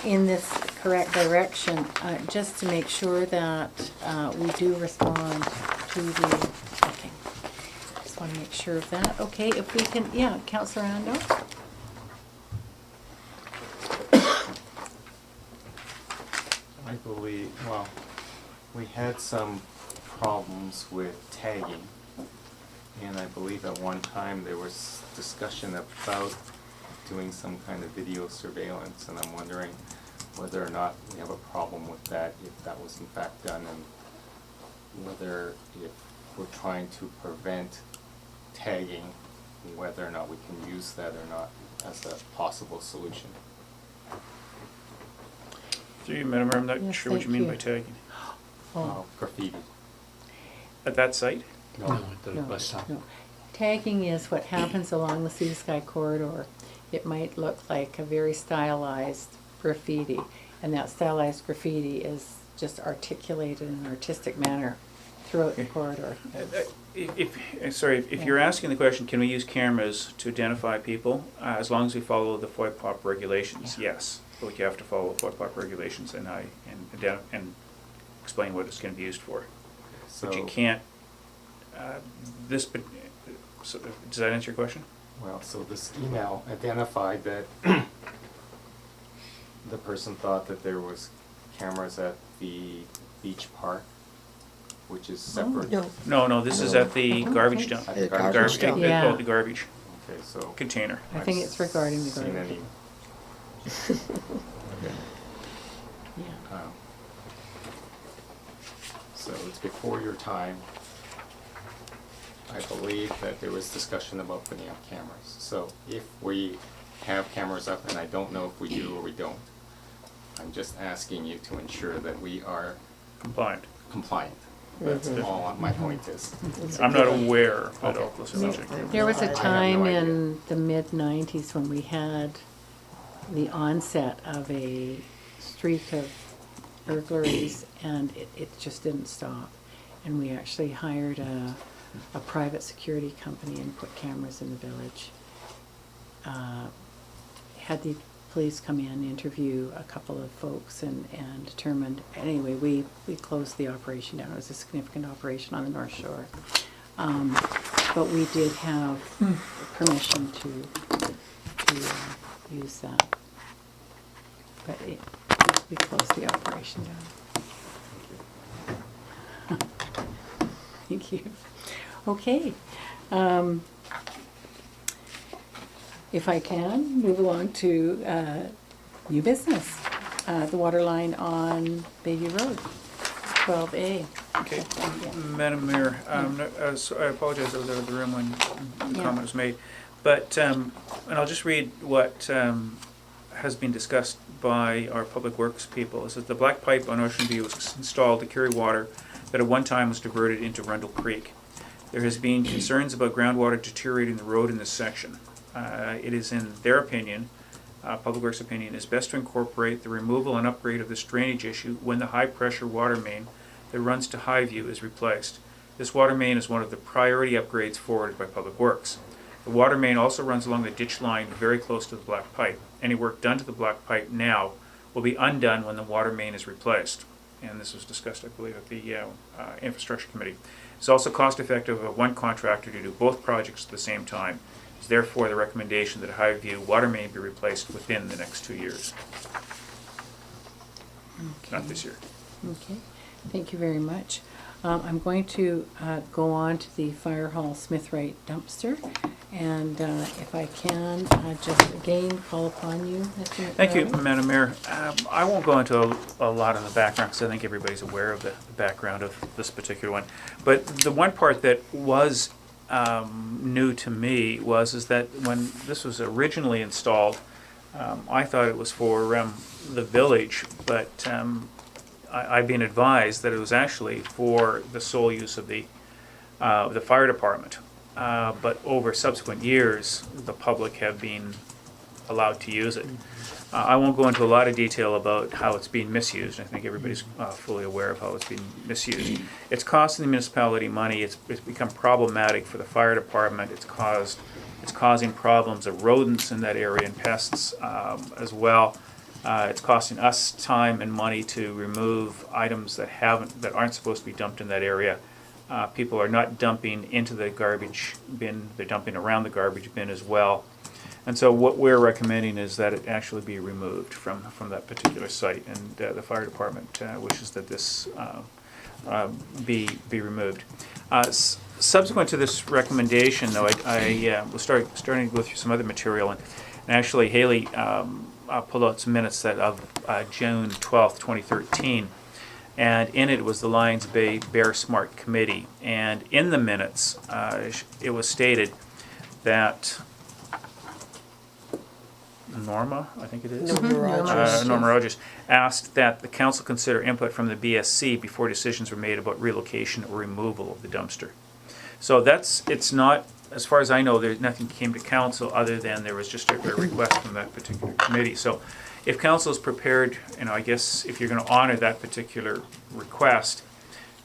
in this correct direction, just to make sure that we do respond to the, okay. Just want to make sure of that. Okay, if we can, yeah, Councillor Ando? I believe, well, we had some problems with tagging, and I believe at one time there was discussion about doing some kind of video surveillance, and I'm wondering whether or not we have a problem with that, if that was in fact done, and whether if we're trying to prevent tagging, whether or not we can use that or not as a possible solution. Through you, Madam Mayor, I'm not Yes, sure what you thank mean you. by tagging. Oh, Graffiti. At that site? No, at the bus stop. no. Tagging is what happens along the Sea Sky corridor. It might look like a very stylized graffiti, and that stylized graffiti is just articulated in an artistic manner throughout the corridor. If you're asking the question, can we use cameras to identify people? As long as we follow the FOIPOP regulations, yes. But you have to follow FOIPOP regulations and explain what it's going to be used for. But you can't, so, does that answer your question? Well, so this email identified that the person thought that there was cameras at the beach park, which is separate. No. No, this is at the garbage dump. At the Garbage garbage dump. dump. Yeah. The garbage Okay, so. container. I think it's regarding the Seen garbage. any, Yeah. so it's before your time, I believe that there was discussion about putting up cameras. So if we have cameras up, and I don't know if we do or we don't, I'm just asking you to ensure that we are Compliant. compliant. That's all my point is. I'm not aware that Okay. Oakland's subject. There was I a have no time idea. in the mid-90s when we had the onset of a streak of burglaries, and it just didn't stop. And we actually hired a private security company and put cameras in the village. Had the police come in, interview a couple of folks, and determined, anyway, we closed the operation down. It was a significant operation on the North Shore. But we did have permission to use that. But we closed the operation down. Thank you. Okay. If I can, move along to new business. The water line on Bayview Road, 12A. Okay, Yeah. Madam Mayor, so I apologize, I was out of the room when the Yeah. comment was made. But, and I'll just read what has been discussed by our Public Works people. It says the black pipe on Ocean View was installed to carry water that at one time was diverted into Rundle Creek. There has been concerns about groundwater deteriorating the road in this section. It is in their opinion, Public Works' opinion, is best to incorporate the removal and upgrade of this drainage issue when the high-pressure water main that runs to Highview is replaced. This water main is one of the priority upgrades forwarded by Public Works. The water main also runs along the ditch line very close to the black pipe. Any work done to the black pipe now will be undone when the water main is replaced. And this was discussed, I believe, at the Infrastructure Committee. It's also cost-effective of one contractor to do both projects at the same time. It's therefore the recommendation that Highview water main be replaced within the next 2 years, not this year. Okay, thank you very much. I'm going to go on to the Fire Hall Smith-Wright dumpster, and if I can, just again call upon you, Mr. McFarland. Thank you, Madam Mayor. I won't go into a lot of the background because I think everybody's aware of the background of this particular one. But the one part that was new to me is that when this was originally installed, I thought it was for the village, but I've been advised that it was actually for the sole use of the fire department. But over subsequent years, the public have been allowed to use it. I won't go into a lot of detail about how it's being misused. I think everybody's fully aware of how it's being misused. It's costing the municipality money. It's become problematic for the fire department. It's causing problems of rodents in that area and pests as well. It's costing us time and money to remove items that aren't supposed to be dumped in that area. People are not dumping into the garbage bin; they're dumping around the garbage bin as well. And so what we're recommending is that it actually be removed from that particular site, and the fire department wishes that this be removed. Subsequent to this recommendation, though, I was starting to go through some other material, and actually Haley pulled out some minutes of June 12th, 2013, and in it was the Lions Bay Bear Smart Committee, and in the minutes it was stated that Norma, I think it is. Norma Rogers. Norma Rogers asked that the council consider input from the BSC before decisions were made about relocation or removal of the dumpster. So it's not, as far as I know, nothing came to council other than there was just a request from that particular committee. So if council is prepared, I guess if you're going to honor that particular request,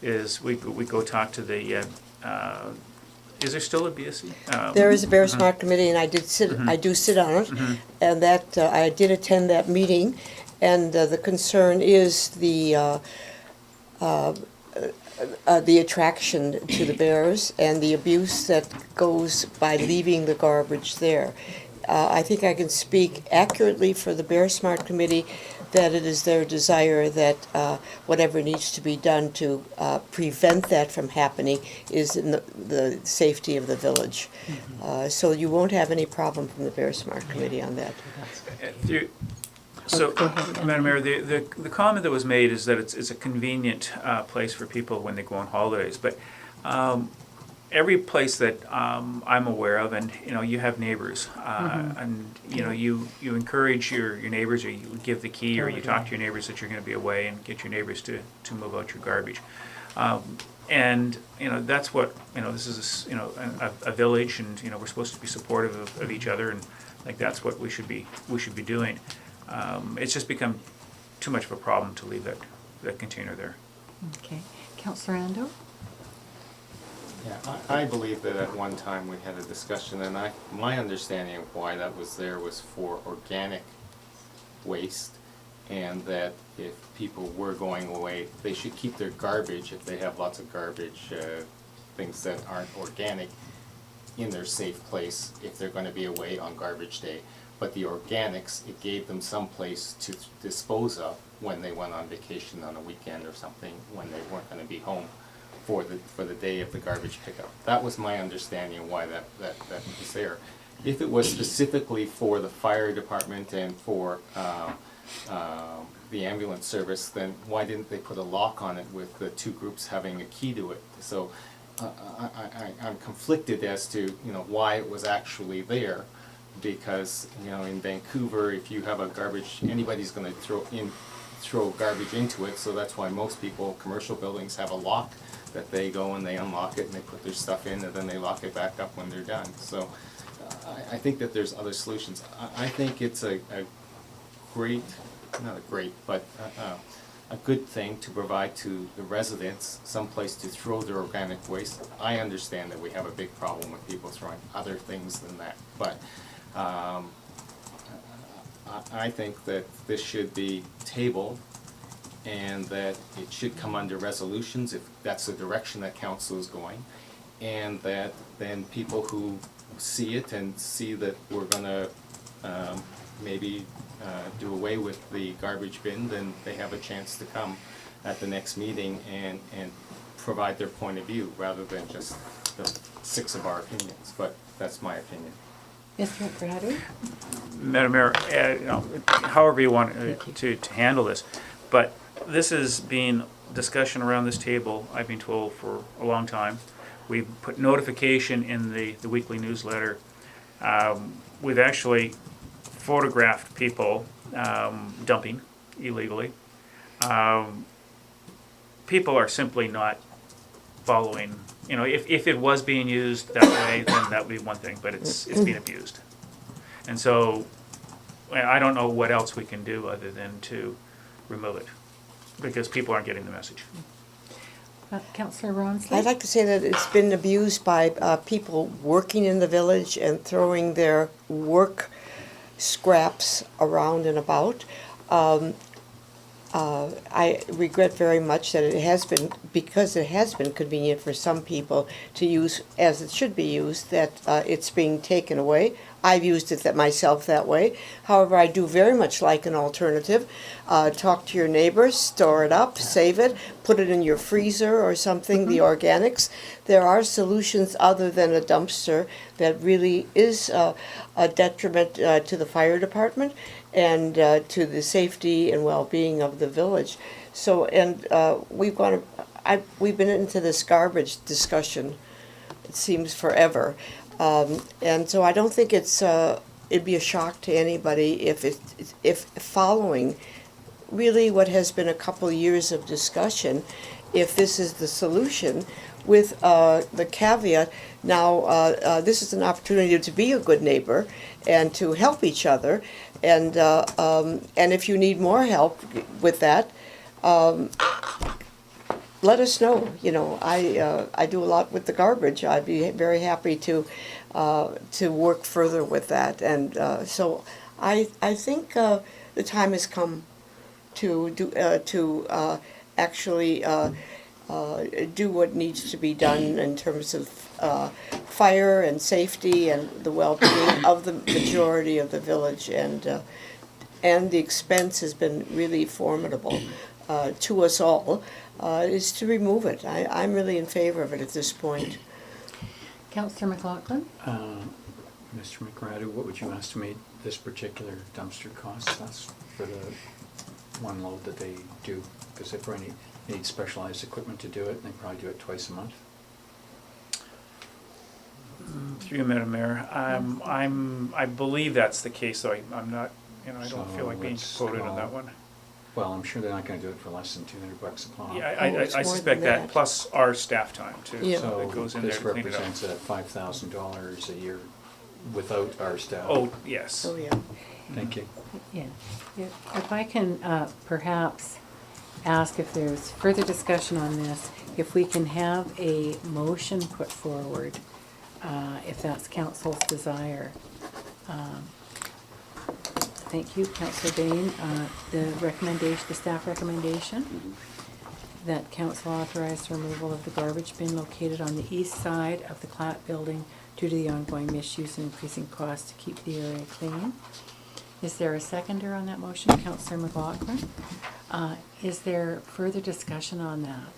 is we go talk to the, is there still a BSC? There is a Bear Smart Committee, and I do sit on it, and that, I did attend that meeting, and the concern is the attraction to the bears and the abuse that goes by leaving the garbage there. I think I can speak accurately for the Bear Smart Committee that it is their desire that whatever needs to be done to prevent that from happening is in the safety of the village. So you won't have any problem from the Bear Smart Committee on that. So, Go ahead. Madam Mayor, the comment that was made is that it's a convenient place for people when they go on holidays, but every place that I'm aware of, and you have neighbors, and you encourage your neighbors, or you give the key, or you talk to your neighbors that you're going to be away, and get your neighbors to move out your garbage. And that's what this is a village, and we're supposed to be supportive of each other, and I think that's what we should be doing. It's just become too much of a problem to leave that container there. Okay. Councillor Ando? Yeah, I believe that at one time we had a discussion, and my understanding of why that was there was for organic waste, and that if people were going away, they should keep their garbage, if they have lots of garbage, things that aren't organic, in their safe place if they're going to be away on garbage day. But the organics, it gave them some place to dispose of when they went on vacation on a weekend or something, when they weren't going to be home for the day of the garbage pickup. That was my understanding of why that was there. If it was specifically for the fire department and for the ambulance service, then why didn't they put a lock on it with the two groups having a key to it? So I'm conflicted as to why it was actually there, because in Vancouver, if you have a garbage, anybody's going to throw garbage into it. So that's why most people, commercial buildings, have a lock that they go and they unlock it and they put their stuff in, and then they lock it back up when they're done. So I think that there's other solutions. I think it's a great, not a great, but a good thing to provide to the residents someplace to throw their organic waste. I understand that we have a big problem with people throwing other things than that, but I think that this should be tabled, and that it should come under resolutions if that's the direction that council is going, and that then people who see it and see that we're gonna maybe do away with the garbage bin, then they have a chance to come at the next meeting and provide their point of view, rather than just the 6 of our opinions. But that's my opinion. Mr. McGratty? Madam Mayor, however you want Thank you. to handle this, but this has been discussion around this table, I've been told, for a long time. We've put notification in the weekly newsletter. We've actually photographed people dumping illegally. People are simply not following. If it was being used that way, then that would be one thing, but it's being abused. And so I don't know what else we can do other than to remove it, because people aren't getting the message. Councillor Ronsley? I'd like to say that it's been abused by people working in the village and throwing their work scraps around and about. I regret very much that it has been, because it has been convenient for some people to use as it should be used, that it's being taken away. I've used it myself that way. However, I do very much like an alternative. Talk to your neighbors, store it up, save it, put it in your freezer or something, the organics. There are solutions other than a dumpster that really is a detriment to the fire department and to the safety and well-being of the village. So, and we've been into this garbage discussion, it seems forever. And so I don't think it'd be a shock to anybody if following really what has been a couple years of discussion, if this is the solution, with the caveat, now this is an opportunity to be a good neighbor and to help each other, and if you need more help with that, let us know. I do a lot with the garbage. I'd be very happy to work further with that, and so I think the time has come to actually do what needs to be done in terms of fire and safety and the well-being of the majority of the village, and the expense has been really formidable to us all. Is to remove it. I'm really in favor of it at this point. Councillor McLaughlin? Mr. McGratty, what would you estimate this particular dumpster costs? That's for the one load that they do, because they probably need specialized equipment to do it, and they probably do it twice a month. Through you, Madam Mayor, I believe that's the case, so I'm not, I don't So feel like being let's quoted on call- that one. Well, I'm sure they're not gonna do it for less than $200 a pop. Yeah, Oh, it's I more suspect than that, that. plus our staff time too, Yeah. so that goes in there to So clean this it up. represents $5,000 a year without our staff. Oh, yes. Oh, yeah. Thank you. Yeah. If I can perhaps ask if there's further discussion on this, if we can have a motion put forward, if that's council's desire. Thank you, Councillor Bain. The staff recommendation that council authorize the removal of the garbage bin located on the east side of the Clatt building due to the ongoing misuse and increasing costs to keep the area clean. Is there a seconder on that motion? Councillor McLaughlin. Is there further discussion on that?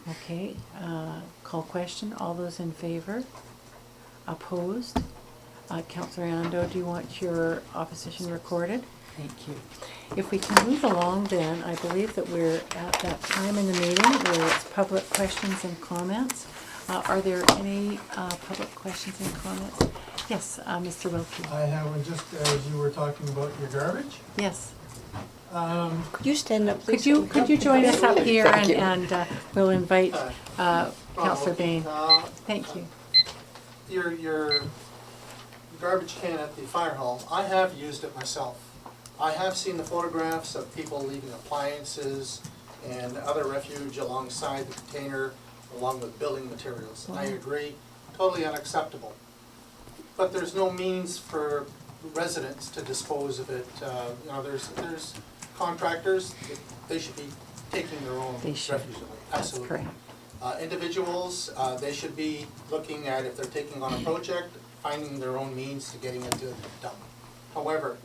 Okay, call question. All those in favor? Opposed? Councillor Ando, do you want your opposition recorded? Thank you. If we can move along then, I believe that we're at that time in the meeting where it's public questions and comments. Are there any public questions and comments? Yes, Mr. Wilkie. I have one just as you were talking about your garbage. Yes. Could you stand up, please? Could you join us up here Thank you. and we'll invite Councillor Bain. Thank you. Your garbage can at the fire hall, I have used it myself. I have seen the photographs of people leaving appliances and other refuge alongside the container, along with building materials. I agree, totally unacceptable. But there's no means for residents to dispose of it. There's contractors, they should be taking their own They refuse should. away, That's absolutely. correct. Individuals, they should be looking at, if they're taking on a project, finding their own means to getting it to the dump. However,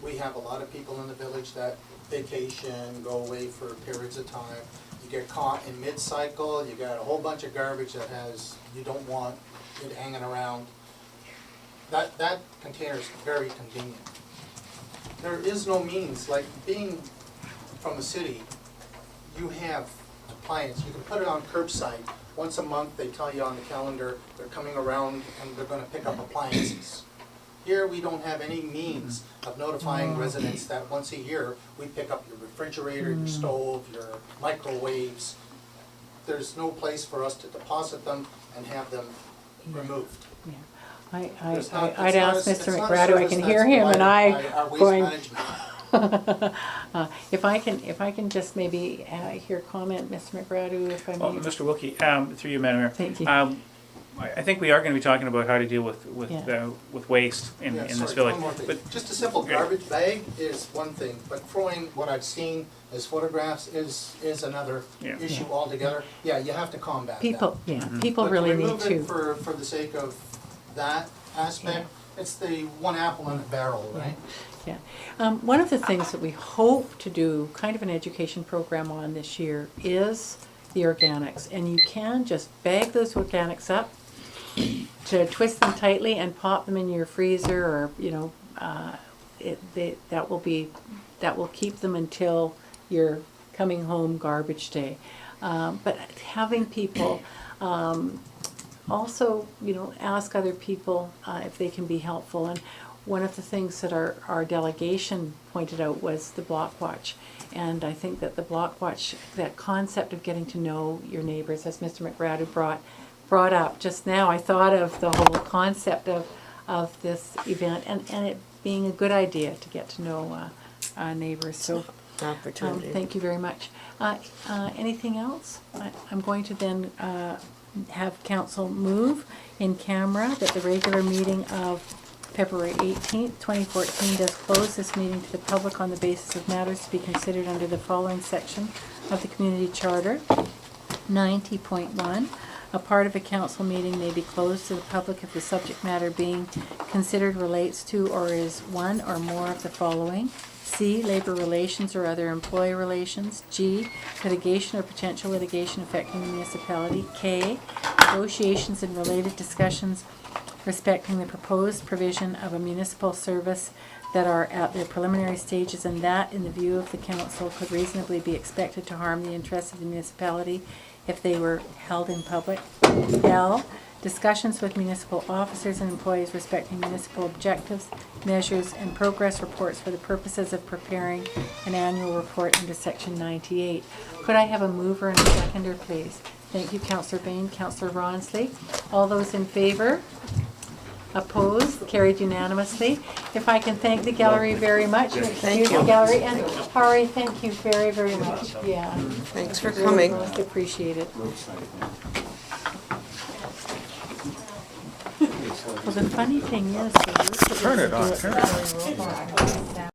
we have a lot of people in the village that vacation, go away for periods of time. You get caught in mid-cycle, you got a whole bunch of garbage that you don't want it hanging around. That container is very convenient. There is no means, like being from the city, you have appliance, you can put it on curbside. Once a month, they tell you on the calendar, they're coming around and they're gonna pick up appliances. Here, we don't have any means of notifying residents that once a year, we pick up your refrigerator, your stove, your microwaves. There's no place for us to deposit them and have them removed. Yeah. It's not- I'd it's not ask a- Mr. it's not a McGratty, I service can that's hear him and provided I by our waste going. management. If I can just maybe hear comment, Mr. McGratty, if I Oh, may. Mr. Wilkie, through you, Madam Mayor. Thank you. I think we are gonna be talking about how to deal with Yeah. waste in Yeah, this sorry, village. one more thing. But Just a simple garbage bag is one thing, but throwing what I've seen as photographs is another Yeah. issue altogether. Yeah, you have to combat that. People, yeah, people But really need remove it to. for the sake of that aspect, it's the one apple in a barrel, right? Yeah. One of the things that we hope to do, kind of an education program on this year, is the organics. And you can just bag those organics up, to twist them tightly and pop them in your freezer, or, that will keep them until your coming home garbage day. But having people, also, ask other people if they can be helpful. And one of the things that our delegation pointed out was the block watch. And I think that the block watch, that concept of getting to know your neighbors, as Mr. McGratty brought up just now, I thought of the whole concept of this event and it being a good idea to get to know neighbors. So Opportunity. thank you very much. Anything else? I'm going to then have council move in camera that the regular meeting of February 18th, 2014 does close this meeting to the public on the basis of matters to be considered under the following section of the Community Charter. 90.1. A part of a council meeting may be closed to the public if the subject matter being considered relates to or is one or more of the following. C, labor relations or other employee relations. G, litigation or potential litigation affecting the municipality. K, negotiations and related discussions respecting the proposed provision of a municipal service that are at their preliminary stages and that, in the view of the council, could reasonably be expected to harm the interests of the municipality if they were held in public. L, discussions with municipal officers and employees respecting municipal objectives, measures, and progress reports for the purposes of preparing an annual report under section 98. Could I have a mover and a seconder, please? Thank you, Councillor Bain. Councillor Ronsley. All those in favor? Opposed? Carried unanimously. If I can thank the gallery very much. Thank you. Gallery, and Hari, thank you very, very much. Yeah. Thanks for Very coming. Most appreciated. Roadside, yeah. Well, the funny thing is, Turn it on, turn it on. Roll call.